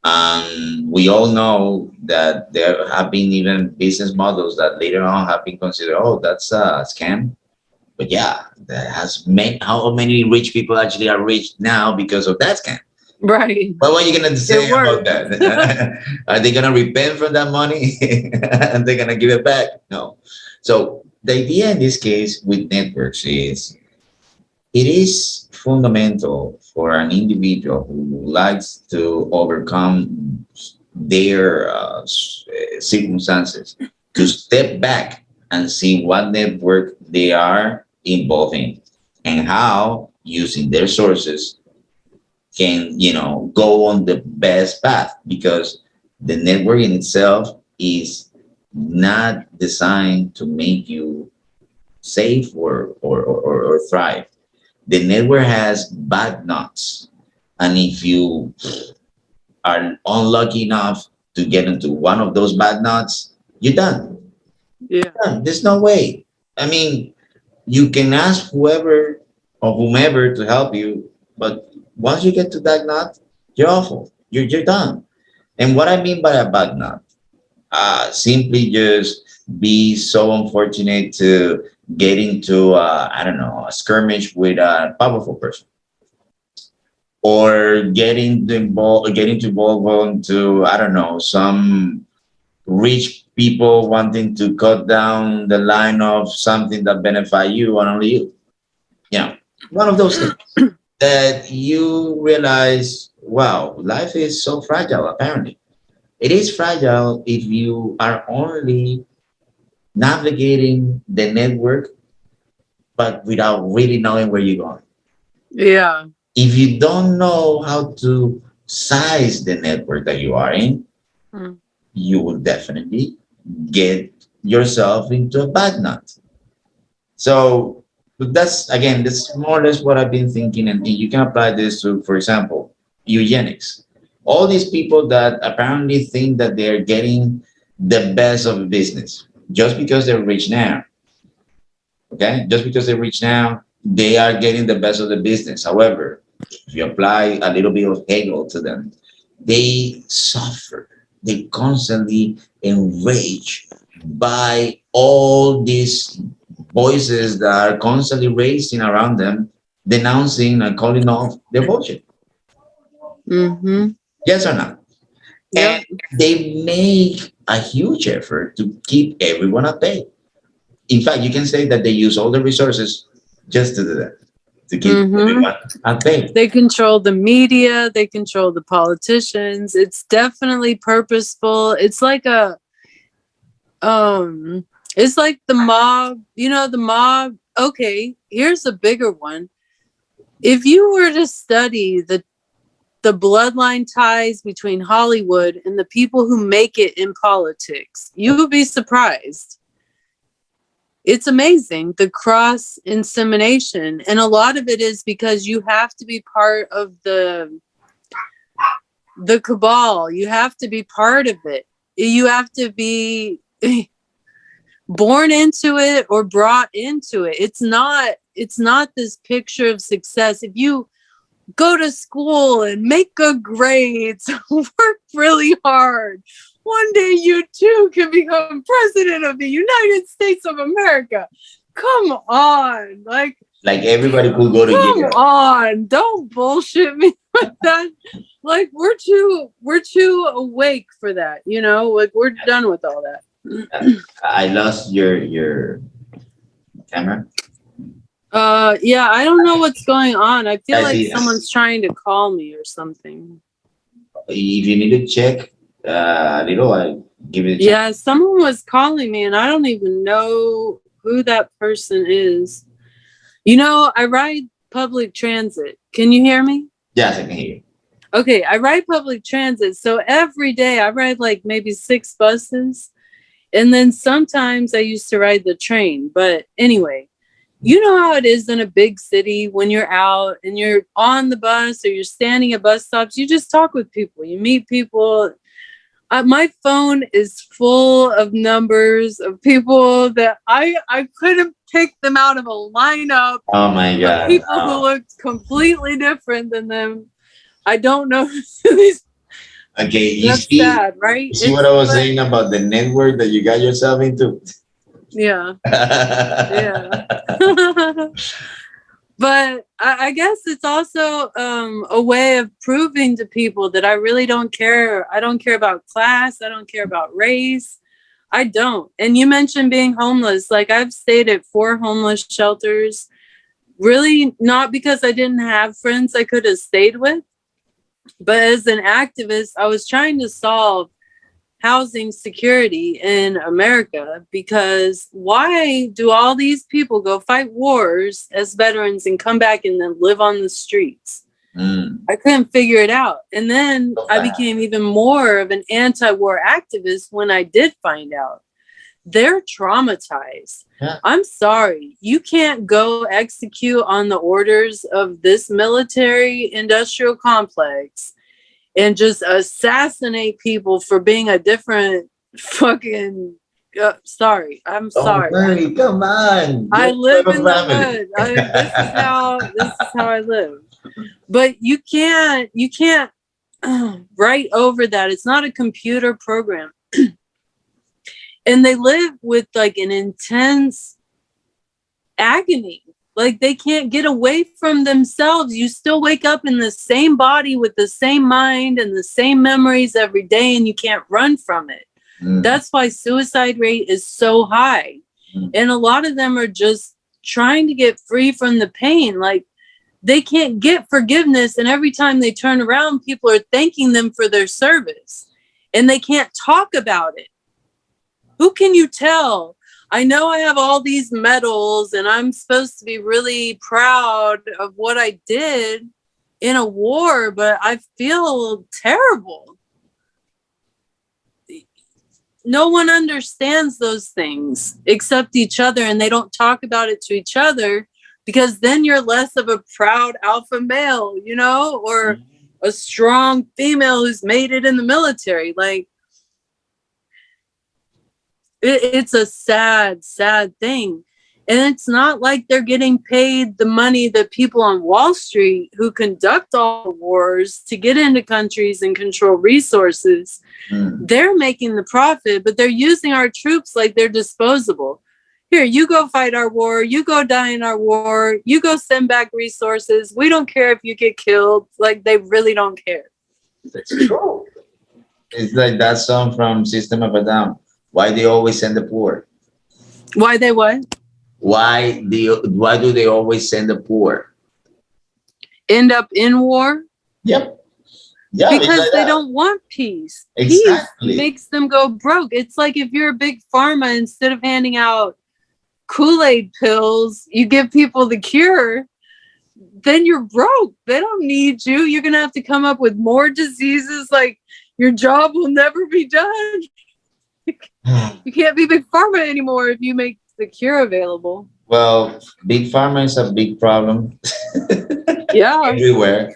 We all know that there have been even business models that later on have been considered, oh, that's a scam. But yeah, that has made how many rich people actually are rich now because of that scam. Right. Well, what are you gonna say about that? Are they gonna repent from that money and they're gonna give it back? No. So the idea in this case with networks is it is fundamental for an individual who likes to overcome their circumstances to step back and see what network they are involved in and how using their sources can, go on the best path, because the network in itself is not designed to make you safe or thrive. The network has bad nuts, and if you are unlucky enough to get into one of those bad nuts, you're done. Yeah. There's no way. I mean, you can ask whoever or whomever to help you, but once you get to that nut, you're awful. You're done. And what I mean by a bad nut, simply just be so unfortunate to get into I don't know, a skirmish with a powerful person, or getting involved into, I don't know, some rich people wanting to cut down the line of something that benefit you and only you. One of those things that you realize, wow, life is so fragile. Apparently it is fragile if you are only navigating the network but without really knowing where you're going. Yeah. If you don't know how to size the network that you are in, you will definitely get yourself into a bad nut. So But that's more or less what I've been thinking, and you can apply this to, for example, eugenics. All these people that apparently think that they're getting the best of business just because they're rich now. Okay, just because they're rich now, they are getting the best of the business. However, if you apply a little bit of Hegel to them, they suffer. They constantly enraged by all these voices that are constantly raising around them, denouncing and calling off their bullshit. Mm-hmm. Yes or no? And Yep. they make a huge effort to keep everyone at bay. In fact, you can say that they use all the resources just to do that, to keep Mm-hmm. everyone at bay. They control the media, they control the politicians. It's definitely purposeful. Um it's like the mob, the mob. Okay, here's a bigger one. If you were to study the bloodline ties between Hollywood and the people who make it in politics, you would be surprised. It's amazing, the cross insemination, and a lot of it is because you have to be part of the cabal. You have to be part of it. You have to be born into it or brought into it. It's not this picture of success. If you go to school and make good grades, work really hard, one day you too can become president of the United States of America. Come on. Like everybody could go to Come jail. on. Don't bullshit me with that. Like we're too awake for that, Like we're done with all that. I lost your camera. Yeah, I don't know what's going on. I feel I like see. someone's trying to call me or something. If you need to check a little, I give it a check. Yeah, someone was calling me and I don't even know who that person is. I ride public transit. Can you hear me? Yes, I can hear you. Okay, I ride public transit. So every day I ride like maybe 6 buses. And then sometimes I used to ride the train. But anyway, you know how it is in a big city when you're out and you're on the bus or you're standing at bus stops, you just talk with people, you meet people. My phone is full of numbers of people that I couldn't pick them out of a lineup Oh my of God. people who looked completely different than them. I don't know these. Okay, That's sad, right? you see what I was saying about the network that you got yourself into? Yeah. Yeah. But I guess it's also a way of proving to people that I really don't care. I don't care about class. I don't care about race. I don't. And you mentioned being homeless. Like I've stayed at 4 homeless shelters, really not because I didn't have friends I could have stayed with, but as an activist, I was trying to solve housing security in America, because why do all these people go fight wars as veterans and come back and then live on the streets? I couldn't figure it out. And then I became even more of an anti-war activist when I did find out. They're traumatized. Yeah. I'm sorry. You can't go execute on the orders of this military industrial complex and just assassinate people for being a different fucking sorry. I'm sorry. Bernie, come on. I Let's live have a in the family. hood. This is how I live. But you can't write over that. It's not a computer program. And they live with like an intense agony. Like they can't get away from themselves. You still wake up in the same body with the same mind and the same memories every day, and you can't run from it. That's why suicide rate is so high. And a lot of them are just trying to get free from the pain. Like they can't get forgiveness. And every time they turn around, people are thanking them for their service. And they can't talk about it. Who can you tell? I know I have all these medals and I'm supposed to be really proud of what I did in a war, but I feel terrible. No one understands those things except each other, and they don't talk about it to each other because then you're less of a proud alpha male, or a strong female who's made it in the military. Like, it's a sad, sad thing. And it's not like they're getting paid the money that people on Wall Street who conduct all the wars to get into countries and control resources. They're making the profit, but they're using our troops like they're disposable. Here, you go fight our war. You go die in our war. You go send back resources. We don't care if you get killed. Like, they really don't care. That's true. It's like that song from System of a Down. Why they always send the poor? Why they what? Why do they always send the poor? End up in war? Yep. Yeah, because like they don't want peace. Exactly. Peace makes them go broke. It's like if you're a big pharma, instead of handing out Kool-Aid pills, you give people the cure, then you're broke. They don't need you. You're going to have to come up with more diseases. Like, your job will never be done. You can't be big pharma anymore if you make the cure available. Well, big pharma is a big problem. Yeah. Everywhere.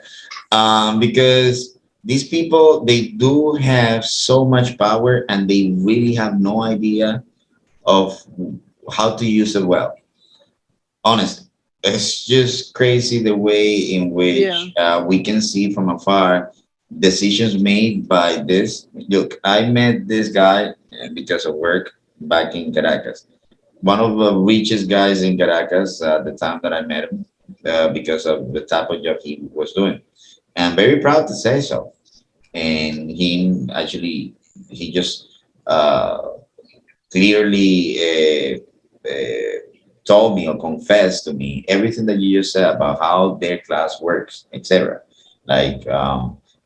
Because these people, they do have so much power and they really have no idea of how to use it well. Honestly, it's just crazy the way in which we can see from afar decisions made by this. Look, I met this guy because of work back in Caracas. One of the richest guys in Caracas at the time that I met him because of the type of job he was doing. And I'm very proud to say so. And he actually, he just clearly told me or confessed to me everything that you just said about how their class works, etc. Like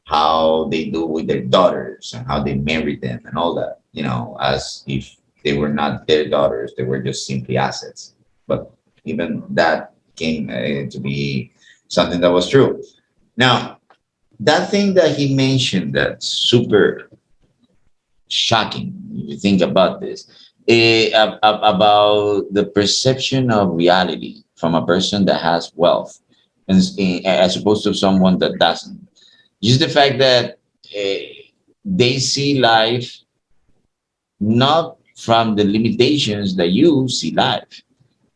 how they do with their daughters and how they marry them and all that, as if they were not their daughters, they were just simply assets. But even that came to be something that was true. Now, that thing that he mentioned that's super shocking, if you think about this, about the perception of reality from a person that has wealth and as opposed to someone that doesn't. Just the fact that they see life not from the limitations that you see life.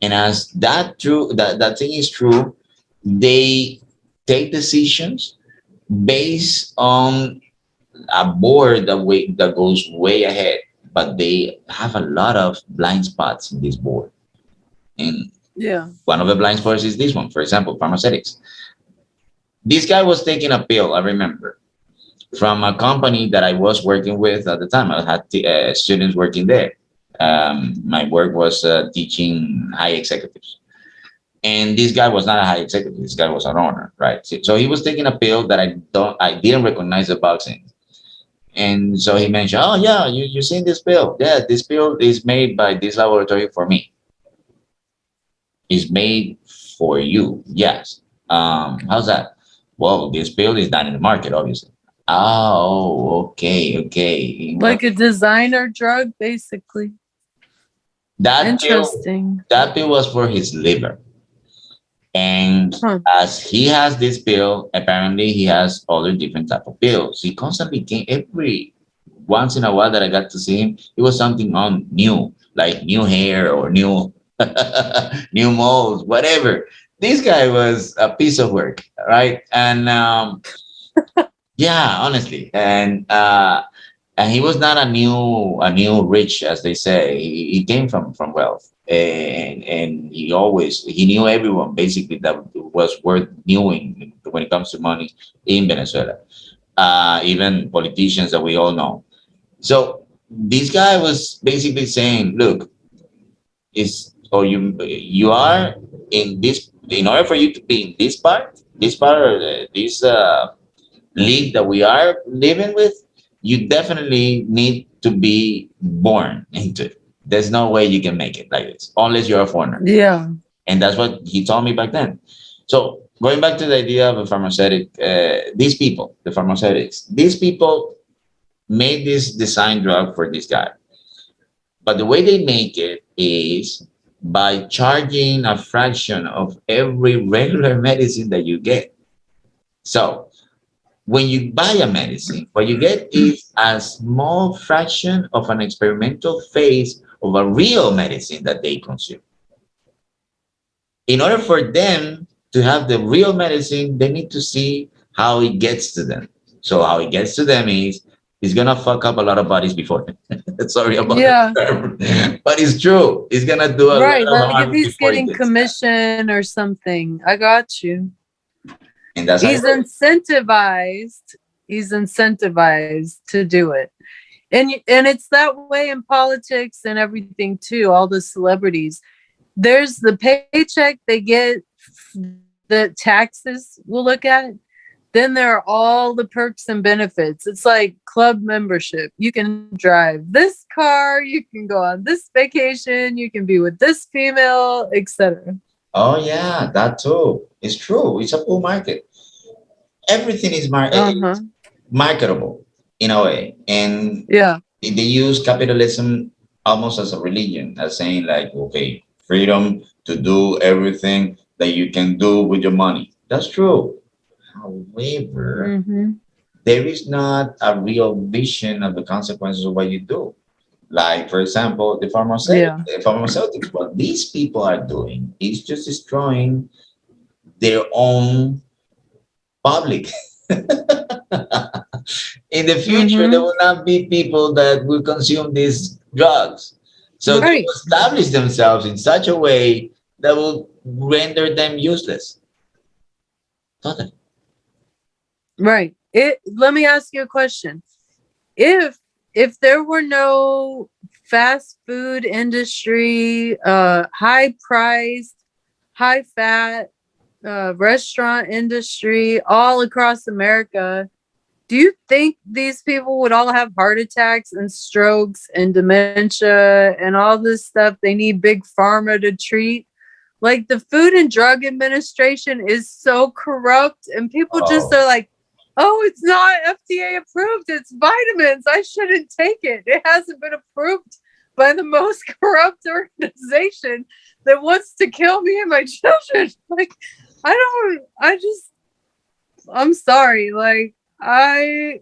And as that thing is true, they take decisions based on a board that goes way ahead, but they have a lot of blind spots in this board. And one of the blind spots is this one, for example, pharmaceutics. This guy was taking a pill, I remember, from a company that I was working with at the time. I had students working there. My work was teaching high executives. And this guy was not a high executive. This guy was an owner, right? So he was taking a pill that I didn't recognize the box in. And so he mentioned, oh yeah, you seen this pill? Yeah, this pill is made by this laboratory for me. It's made for you. Yes. How's that? Well, this pill is not in the market, obviously. Oh, okay. Like a designer drug, basically. Interesting. That pill was for his liver. And as he has this pill, apparently he has other different type of pills. He constantly came every once in a while that I got to see him. It was something on new, like new hair or new new moles, whatever. This guy was a piece of work, right? And yeah, honestly, and he was not a new rich, as they say. He came from wealth, and he knew everyone basically that was worth knowing when it comes to money in Venezuela, even politicians that we all know. So this guy was basically saying, "Look, you are in this. In order for you to be in this part, this league that we are living with, you definitely need to be born into it. There's no way you can make it like this unless you're a foreigner." Yeah. And that's what he told me back then. So going back to the idea of a pharmaceutic, these people made this design drug for this guy. But the way they make it is by charging a fraction of every regular medicine that you get. So when you buy a medicine, what you get is a small fraction of an experimental phase of a real medicine that they consume. In order for them to have the real medicine, they need to see how it gets to them. So how it gets to them is it's gonna fuck up a lot of bodies before. Sorry about the Yeah. term, but it's true. It's gonna do a lot Right. of Like if harm he's before it getting gets there, commission or something. I got you. and that's how it He's works. incentivized. He's incentivized to do it. And it's that way in politics and everything too. All the celebrities. There's the paycheck they get, the taxes we'll look at. Then there are all the perks and benefits. It's like club membership. You can drive this car, you can go on this vacation, you can be with this female, etc. Oh yeah, that too. It's true. It's a full market. Everything is Uh-huh. marketable in a way, and Yeah. they use capitalism almost as a religion, as saying like, okay, freedom to do everything that you can do with your money. That's true. However, Mm-hmm. there is not a real vision of the consequences of what you do. Like, for example, Yeah. the pharmaceutics, what these people are doing is just destroying their own public. In the future, there Mm-hmm. will not be people that will consume these drugs. So they Right. will establish themselves in such a way that will render them useless. Totally. Right. It let me ask you a question. If if there were no fast food industry, high priced, high fat restaurant industry all across America, do you think these people would all have heart attacks and strokes and dementia and all this stuff they need big pharma to treat? Like the Food and Drug Administration is so corrupt, and people just Oh, are like, oh, it's not FDA approved. It's vitamins. I shouldn't take it. It hasn't been approved by the most corrupt organization that wants to kill me and my children. Like, I just, I'm sorry. Like, I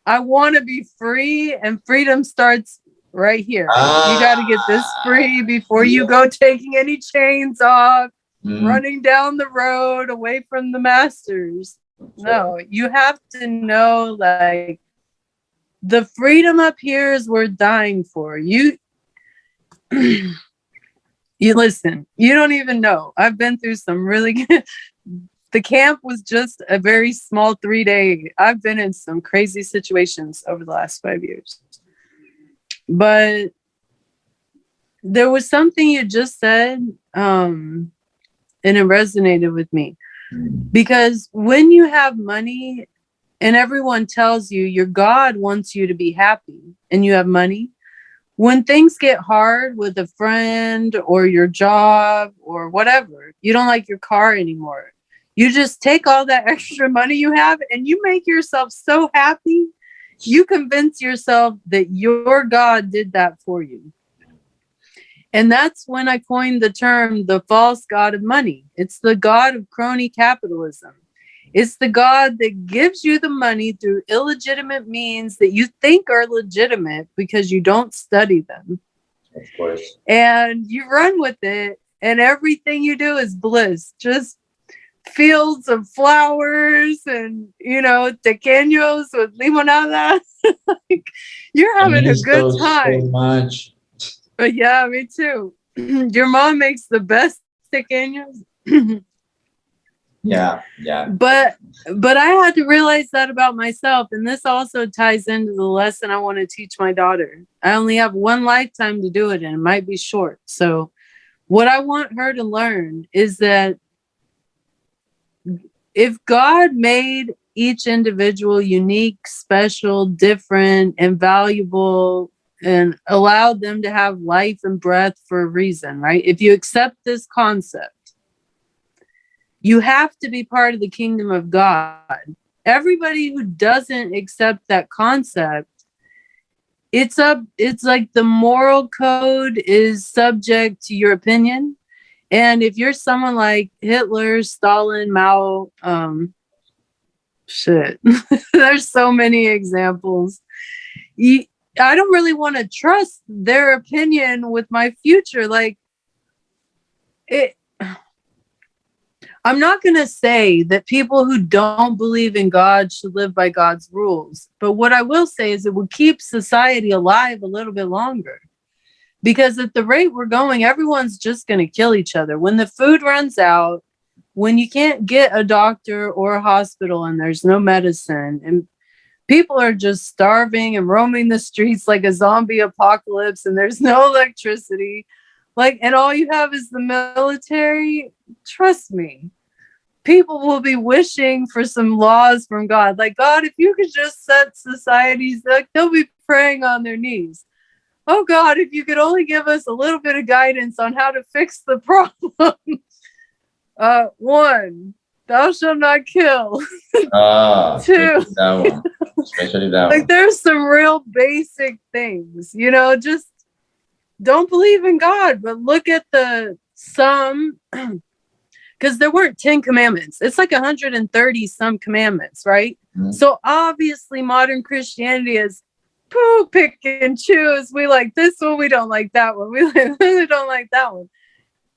want to be free, and freedom starts right here. You got to get this free before you yeah. go taking any chains off, Mm, running down the road away from the masters. No, you have to know like the freedom up here is worth dying for. You listen, you don't even know. I've been through some really good. The camp was just a very small 3 day. I've been in some crazy situations over the last 5 years. But there was something you just said, and it resonated with me. mm. Because when you have money and everyone tells you your God wants you to be happy and you have money, when things get hard with a friend or your job or whatever, you don't like your car anymore. You just take all that extra money you have and you make yourself so happy. You convince yourself that your God did that for you. And that's when I coined the term the false God of money. It's the God of crony capitalism. It's the God that gives you the money through illegitimate means that you think are legitimate because you don't study them. Of course. And you run with it, and everything you do is bliss. Just fields of flowers and, tequeños with limonada. Like, you're I having a miss good those so time. much. But yeah, me too. Your mom makes the best tequeños. Yeah, yeah. but but I had to realize that about myself, and this also ties into the lesson I want to teach my daughter. I only have one lifetime to do it, and it might be short. So what I want her to learn is that if God made each individual unique, special, different, and valuable, and allowed them to have life and breath for a reason, right? If you accept this concept, you have to be part of the kingdom of God. Everybody who doesn't accept that concept it's like the moral code is subject to your opinion. And if you're someone like Hitler, Stalin, Mao, shit, there's so many examples. I don't really want to trust their opinion with my future. Like it, I'm not going to say that people who don't believe in God should live by God's rules. But what I will say is it will keep society alive a little bit longer. Because at the rate we're going, everyone's just going to kill each other. When the food runs out, when you can't get a doctor or a hospital and there's no medicine, and people are just starving and roaming the streets like a zombie apocalypse, and there's no electricity, like, and all you have is the military, trust me, people will be wishing for some laws from God. Like, God, if you could just set societies, like, they'll be praying on their knees. Oh God, if you could only give us a little bit of guidance on how to fix the problem. 1, thou shalt not kill. 2, that one. Especially that like one. there's some real basic things, you know, just don't believe in God, but look at the some, because there weren't 10 commandments. It's like 130 some commandments, right? Mm-hmm. So obviously modern Christianity is pick and choose. We like this one, we don't like that one. We don't like that one.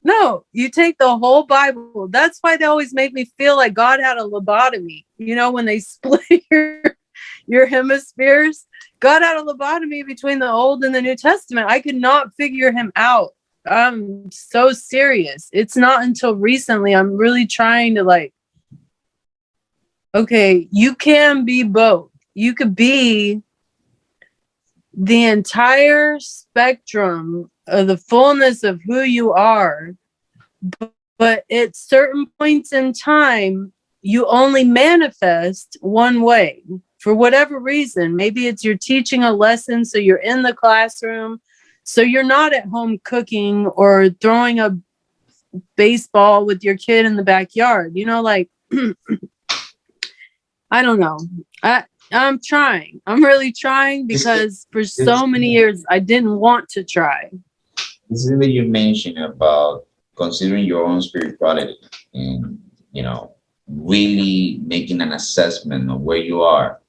No, you take the whole Bible. That's why they always make me feel like God had a lobotomy. You know, when they split your hemispheres, God had a lobotomy between the Old and the New Testament. I could not figure him out. I'm so serious. It's not until recently I'm really trying to like, okay, you can be both. You could be the entire spectrum of the fullness of who you are, but at certain points in time, you only manifest one way for whatever reason. Maybe it's you're teaching a lesson, so you're in the classroom, so you're not at home cooking or throwing a baseball with your kid in the backyard. You know, like, I don't know. I'm trying. I'm really trying, because for so many years I didn't want to try. This is what you mentioned about considering your own spirituality and, you know, really making an assessment of where you are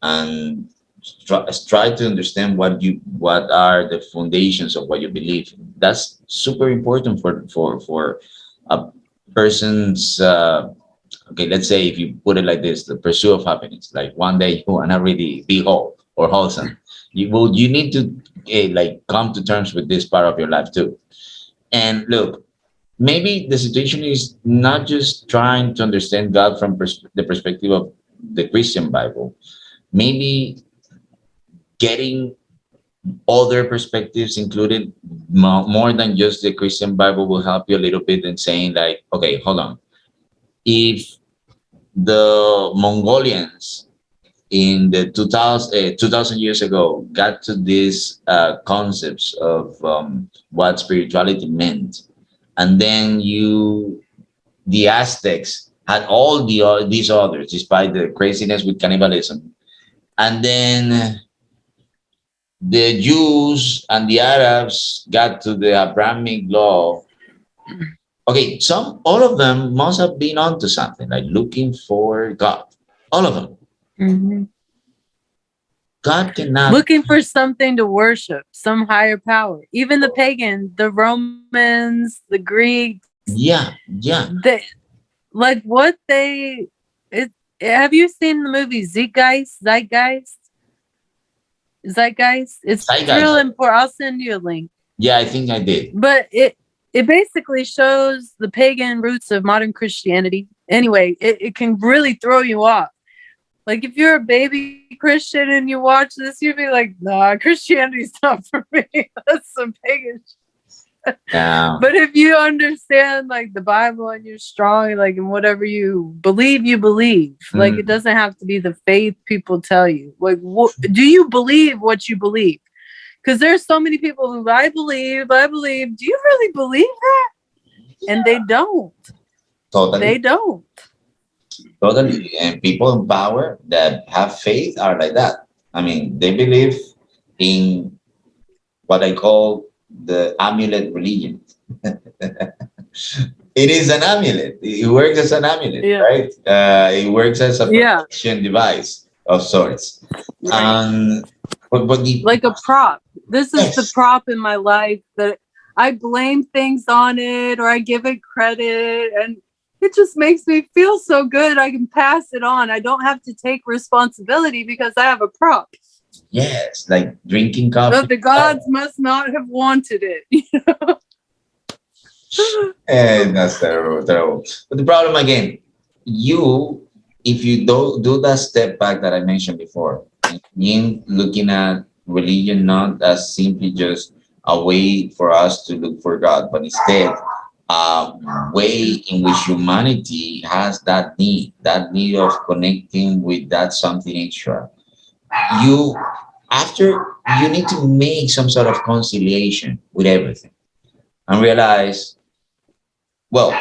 and try to understand what are the foundations of what you believe. That's super important for a person's okay, let's say if you put it like this, the pursuit of happiness. Like one day you wanna really be whole or wholesome. You need to like come to terms with this part of your life too. And look, maybe the situation is not just trying to understand God from the perspective of the Christian Bible. Maybe getting other perspectives included more than just the Christian Bible will help you a little bit in saying like, okay, hold on. If the Mongolians in the 2000 years ago got to these concepts of what spirituality meant, and then the Aztecs had all these others despite the craziness with cannibalism, and then the Jews and the Arabs got to the Abrahamic law. Okay, all of them must have been onto something, like looking for God. All of them. Mm-hmm. God cannot. Looking for something to worship, some higher power. Even the pagan, the Romans, the Greeks. Yeah. Like what they. Have you seen the movie Zeitgeist? It's Zeitgeist. Real important. I'll send you a link. Yeah, I think I did. But it basically shows the pagan roots of modern Christianity. Anyway, it can really throw you off. Like if you're a baby Christian and you watch this, you'd be like, nah, Christianity's not for me. That's some pagan shit. Yeah. But if you understand like the Bible and you're strong, like in whatever you believe. Like it doesn't have to be the faith people tell you. Like, do you believe what you believe? Because there's so many people who I believe. Do you really believe that? Yeah. And they don't. Totally. They don't. Totally. And people in power that have faith are like that. I mean, they believe in what I call the amulet religion. It is an amulet. It works as an amulet, Yeah. right? It works as a Yeah. protection device of sorts. Right. Um, but the Like a prop. This is the yes, prop in my life that I blame things on it or I give it credit, and it just makes me feel so good. I can pass it on. I don't have to take responsibility because I have a prop. yes, like drinking But coffee. the gods must not have wanted it. And that's terrible, terrible. But the problem again, you, if you don't do that step back that I mentioned before, in looking at religion not as simply just a way for us to look for God, but instead a way in which humanity has that need of connecting with that something extra. You, after, you need to make some sort of conciliation with everything and realize, well,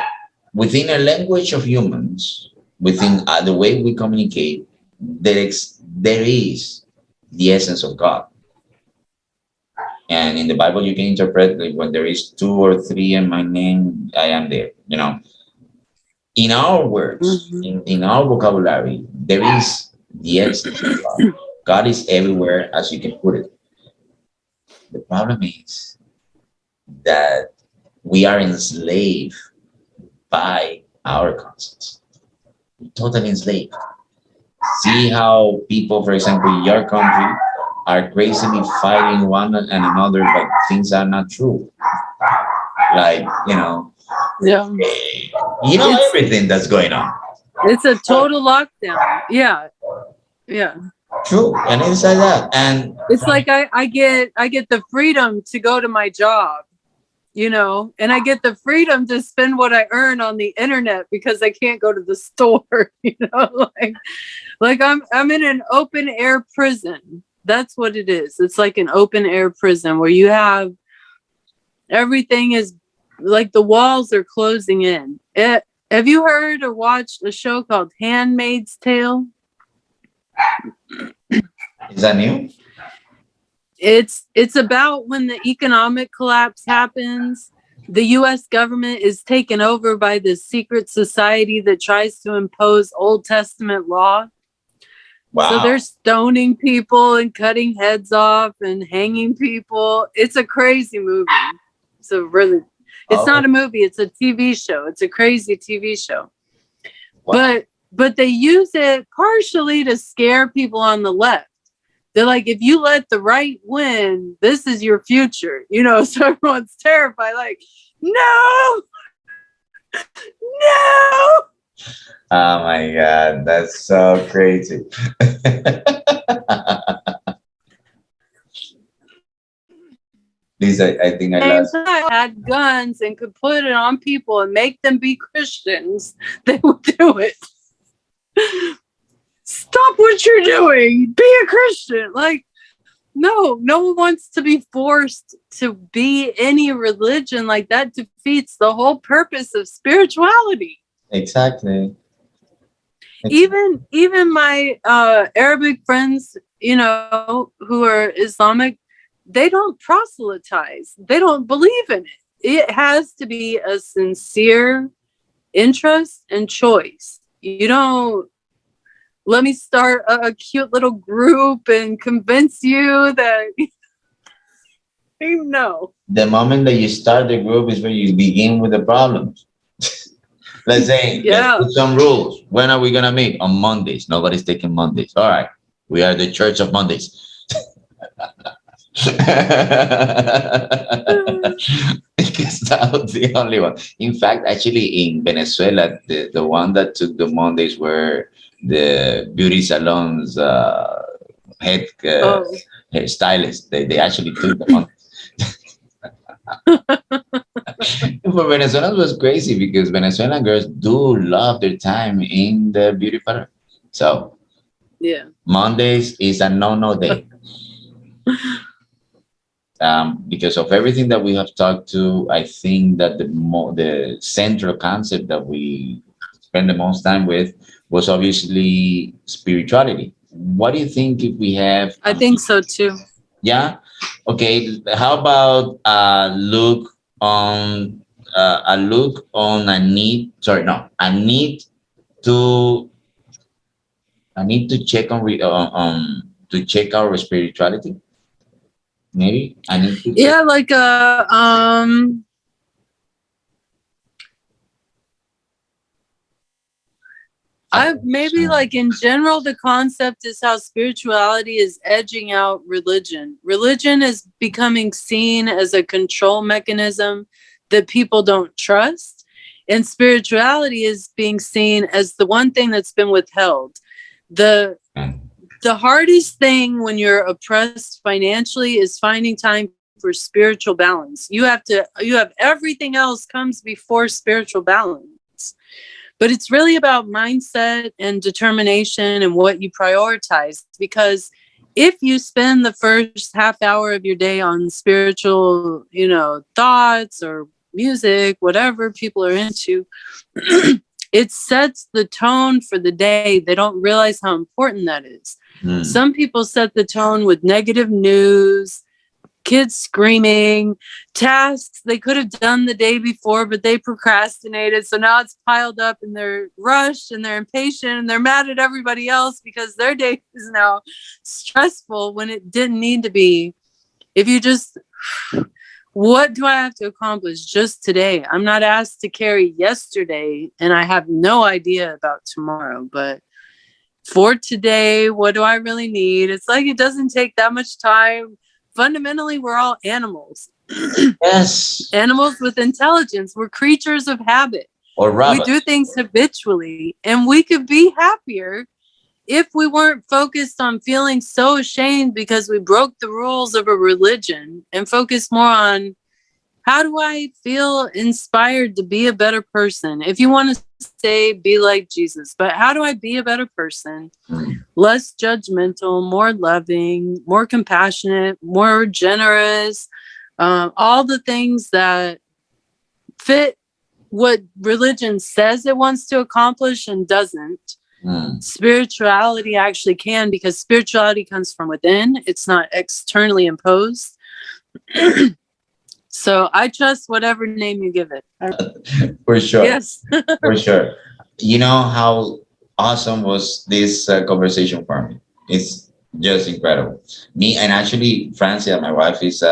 within a language of humans, within the way we communicate, there is the essence of God. And in the Bible, you can interpret like when there is two or three in my name, I am there. In our words, Mhm. in our vocabulary, there is the essence of God. God is everywhere, as you can put it. The problem is that we are enslaved by our concepts. Totally enslaved. See how people, for example, in your country, are crazily fighting one and another, but things are not true. Like, Yeah. It's everything that's going on. it's a total lockdown. Yeah. Yeah. True. And it's like that. And It's like I get the freedom to go to my job, and I get the freedom to spend what I earn on the internet because I can't go to the store, like I'm in an open air prison. That's what it is. It's like an open air prison where you have everything is like the walls are closing in. Have you heard or watched a show called Handmaid's Tale? is that new? It's about when the economic collapse happens, the US government is taken over by this secret society that tries to impose Old Testament law. So Wow. they're stoning people and cutting heads off and hanging people. It's a crazy movie. It's not Oh, a movie, it's a TV show. It's a crazy TV show. wow. But they use it partially to scare people on the left. They're like, if you let the right win, this is your future. So everyone's terrified, like, no, no. Oh my God. That's so crazy. Lisa, I think I And lost. I had guns and could put it on people and make them be Christians, they would do it. Stop what you're doing. Be a Christian. Like, no one wants to be forced to be any religion. Like, that defeats the whole purpose of spirituality. Exactly. Even my Arabic friends, who are Islamic, they don't proselytize. They don't believe in it. It has to be a sincere interest and choice. You don't let me start a cute little group and convince you that no. The moment that you start the group is when you begin with the problems. Let's say, let's Yeah. put some rules. When are we going to meet? On Mondays. Nobody's taking Mondays. All right. We are the church of Mondays. Because that was the only one. In fact, actually, in Venezuela, the one that took the Mondays were the beauty salons head Oh. stylist. They actually took the Mondays. For Venezuelans was crazy because Venezuelan girls do love their time in the beauty parlor. So Yeah. Mondays is a no day. Because of everything that we have talked to, I think that the central concept that we spend the most time with was obviously spirituality. What do you think if we have I think so too. Yeah. Okay. How about a look on a need? Sorry, no. To I need to check on to check our spirituality. Maybe I need to check. Yeah, like I maybe like in general, the concept is how spirituality is edging out religion. Religion is becoming seen as a control mechanism that people don't trust. And spirituality is being seen as the one thing that's been withheld. The the hardest thing when you're oppressed financially is finding time for spiritual balance. You have everything else comes before spiritual balance. But it's really about mindset and determination and what you prioritize. Because if you spend the first half hour of your day on spiritual, thoughts or music, whatever people are into, it sets the tone for the day. They don't realize how important that is. Some people set the tone with negative news, kids screaming, tasks they could have done the day before, but they procrastinated. So now it's piled up and they're rushed and they're impatient and they're mad at everybody else because their day is now stressful when it didn't need to be. If you just, what do I have to accomplish just today? I'm not asked to carry yesterday and I have no idea about tomorrow, but for today, what do I really need? It's like it doesn't take that much time. Fundamentally, we're all animals. Yes. Animals with intelligence. We're creatures of habit. Or We rabbit. do things habitually, and we could be happier if we weren't focused on feeling so ashamed because we broke the rules of a religion and focus more on how do I feel inspired to be a better person? If you want to say be like Jesus, but how do I be a better person? Less judgmental, more loving, more compassionate, more generous, all the things that fit what religion says it wants to accomplish and doesn't. Spirituality actually can, because spirituality comes from within. It's not externally imposed. So I trust whatever name you give it. For sure. Yes. For sure. You know how awesome was this conversation for me? It's just incredible. Me and actually, Francia, my wife, is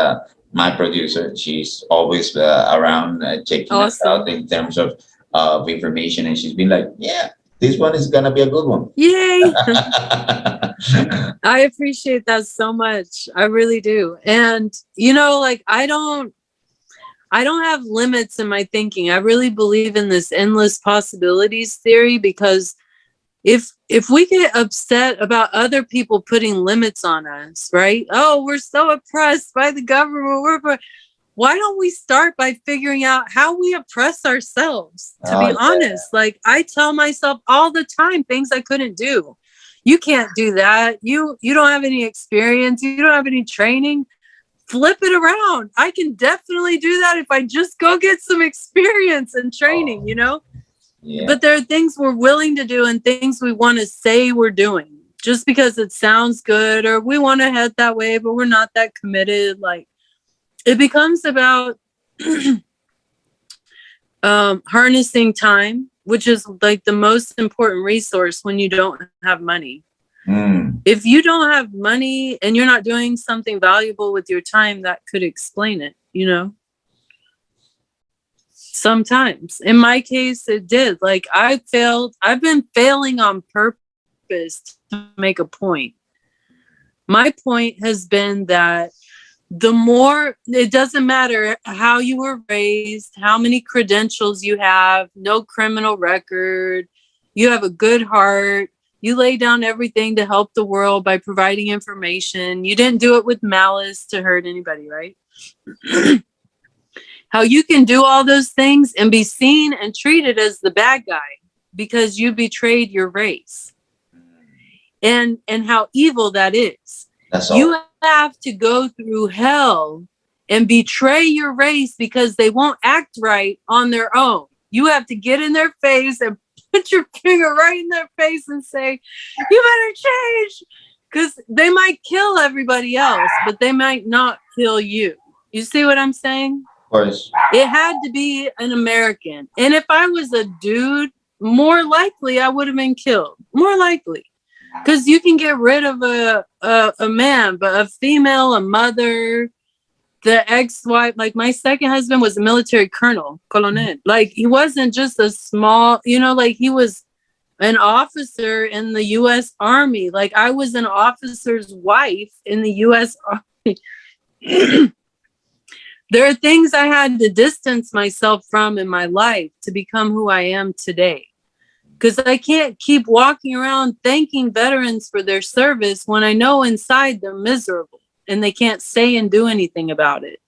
my producer. She's always around checking us Awesome. out in terms of information, and she's been like, "Yeah, this one is gonna be a good one." Yay. I appreciate that so much. I really do. And like I don't have limits in my thinking. I really believe in this endless possibilities theory, because if we get upset about other people putting limits on us, right? Oh, we're so oppressed by the government. Why don't we start by figuring out how we oppress ourselves? To be honest, like I tell myself all the time things I couldn't do. You can't do that. You don't have any experience. You don't have any training. Flip it around. I can definitely do that if I just go get some experience and training, Yeah. But there are things we're willing to do and things we want to say we're doing just because it sounds good, or we want to head that way, but we're not that committed. Like it becomes about harnessing time, which is like the most important resource when you don't have money. If you don't have money and you're not doing something valuable with your time, that could explain it, Sometimes. In my case, it did. Like I've been failing on purpose to make a point. My point has been that it doesn't matter how you were raised, how many credentials you have, no criminal record, you have a good heart, you lay down everything to help the world by providing information. You didn't do it with malice to hurt anybody, right? How you can do all those things and be seen and treated as the bad guy because you betrayed your race. And how evil that is. That's all. You have to go through hell and betray your race because they won't act right on their own. You have to get in their face and put your finger right in their face and say, you better change Because they might kill everybody else, but they might not kill you. You see what I'm saying? Of course. It had to be an American. And if I was a dude, more likely I would have been killed. More likely. Because you can get rid of a man, but a female, a mother, the ex-wife, like my second husband was a military colonel. Like he wasn't just a small, like he was an officer in the U.S. Army. Like I was an officer's wife in the U.S. Army. There are things I had to distance myself from in my life to become who I am today. Because I can't keep walking around thanking veterans for their service when I know inside they're miserable and they can't say and do anything about it.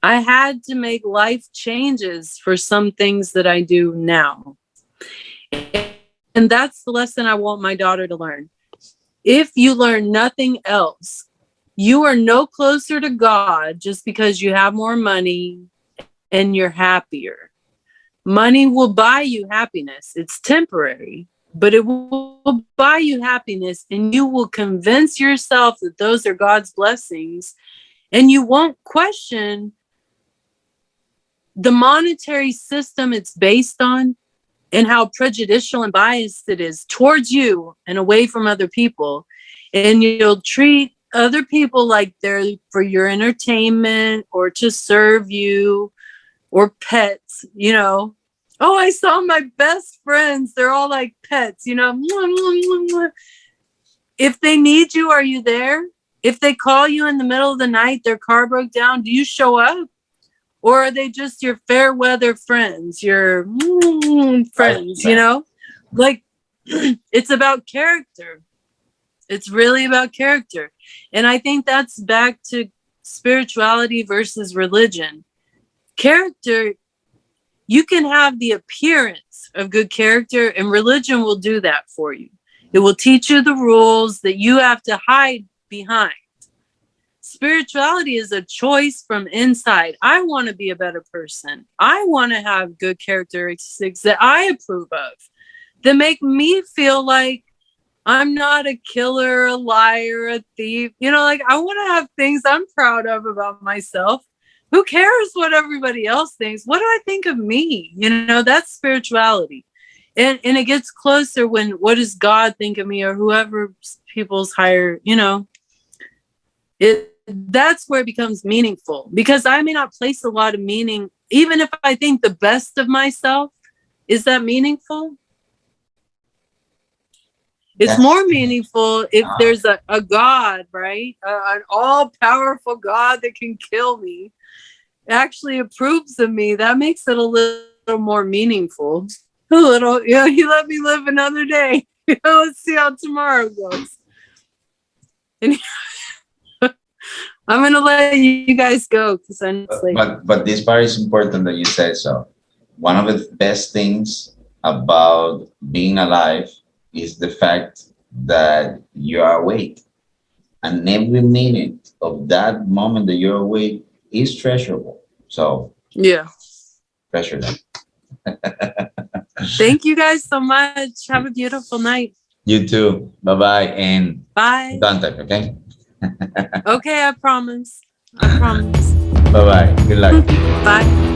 I had to make life changes for some things that I do now. And that's the lesson I want my daughter to learn. If you learn nothing else, you are no closer to God just because you have more money and you're happier. Money will buy you happiness. It's temporary, but it will buy you happiness, and you will convince yourself that those are God's blessings, and you won't question the monetary system it's based on and how prejudicial and biased it is towards you and away from other people. And you'll treat other people like they're for your entertainment or to serve you or pets, Oh, I saw my best friends. They're all like pets, If they need you, are you there? If they call you in the middle of the night, their car broke down, do you show up? Or are they just your fair weather friends, your friends, Like, it's about character. It's really about character. And I think that's back to spirituality versus religion. Character, you can have the appearance of good character, and religion will do that for you. It will teach you the rules that you have to hide behind. Spirituality is a choice from inside. I want to be a better person. I want to have good characteristics that I approve of, that make me feel like I'm not a killer, a liar, a thief. Like I want to have things I'm proud of about myself. Who cares what everybody else thinks? What do I think of me? That's spirituality. And it gets closer when what does God think of me, or whoever people's higher, that's where it becomes meaningful, because I may not place a lot of meaning, even if I think the best of myself. Is that meaningful? It's more meaningful if there's a God, right? An all-powerful God that can kill me, actually approves of me. That makes it a little more meaningful. He let me live another day. Let's see how tomorrow goes. And I'm gonna let you guys go because I know it's late. But this part is important that you said so. One of the best things about being alive is the fact that you are awake, and every minute of that moment that you're awake is treasurable. So yeah, treasure that. Thank you guys so much. Have a beautiful night. You too. Bye-bye, and bye. Contact, okay? Okay, I promise. I promise. Bye-bye. Good luck. Bye.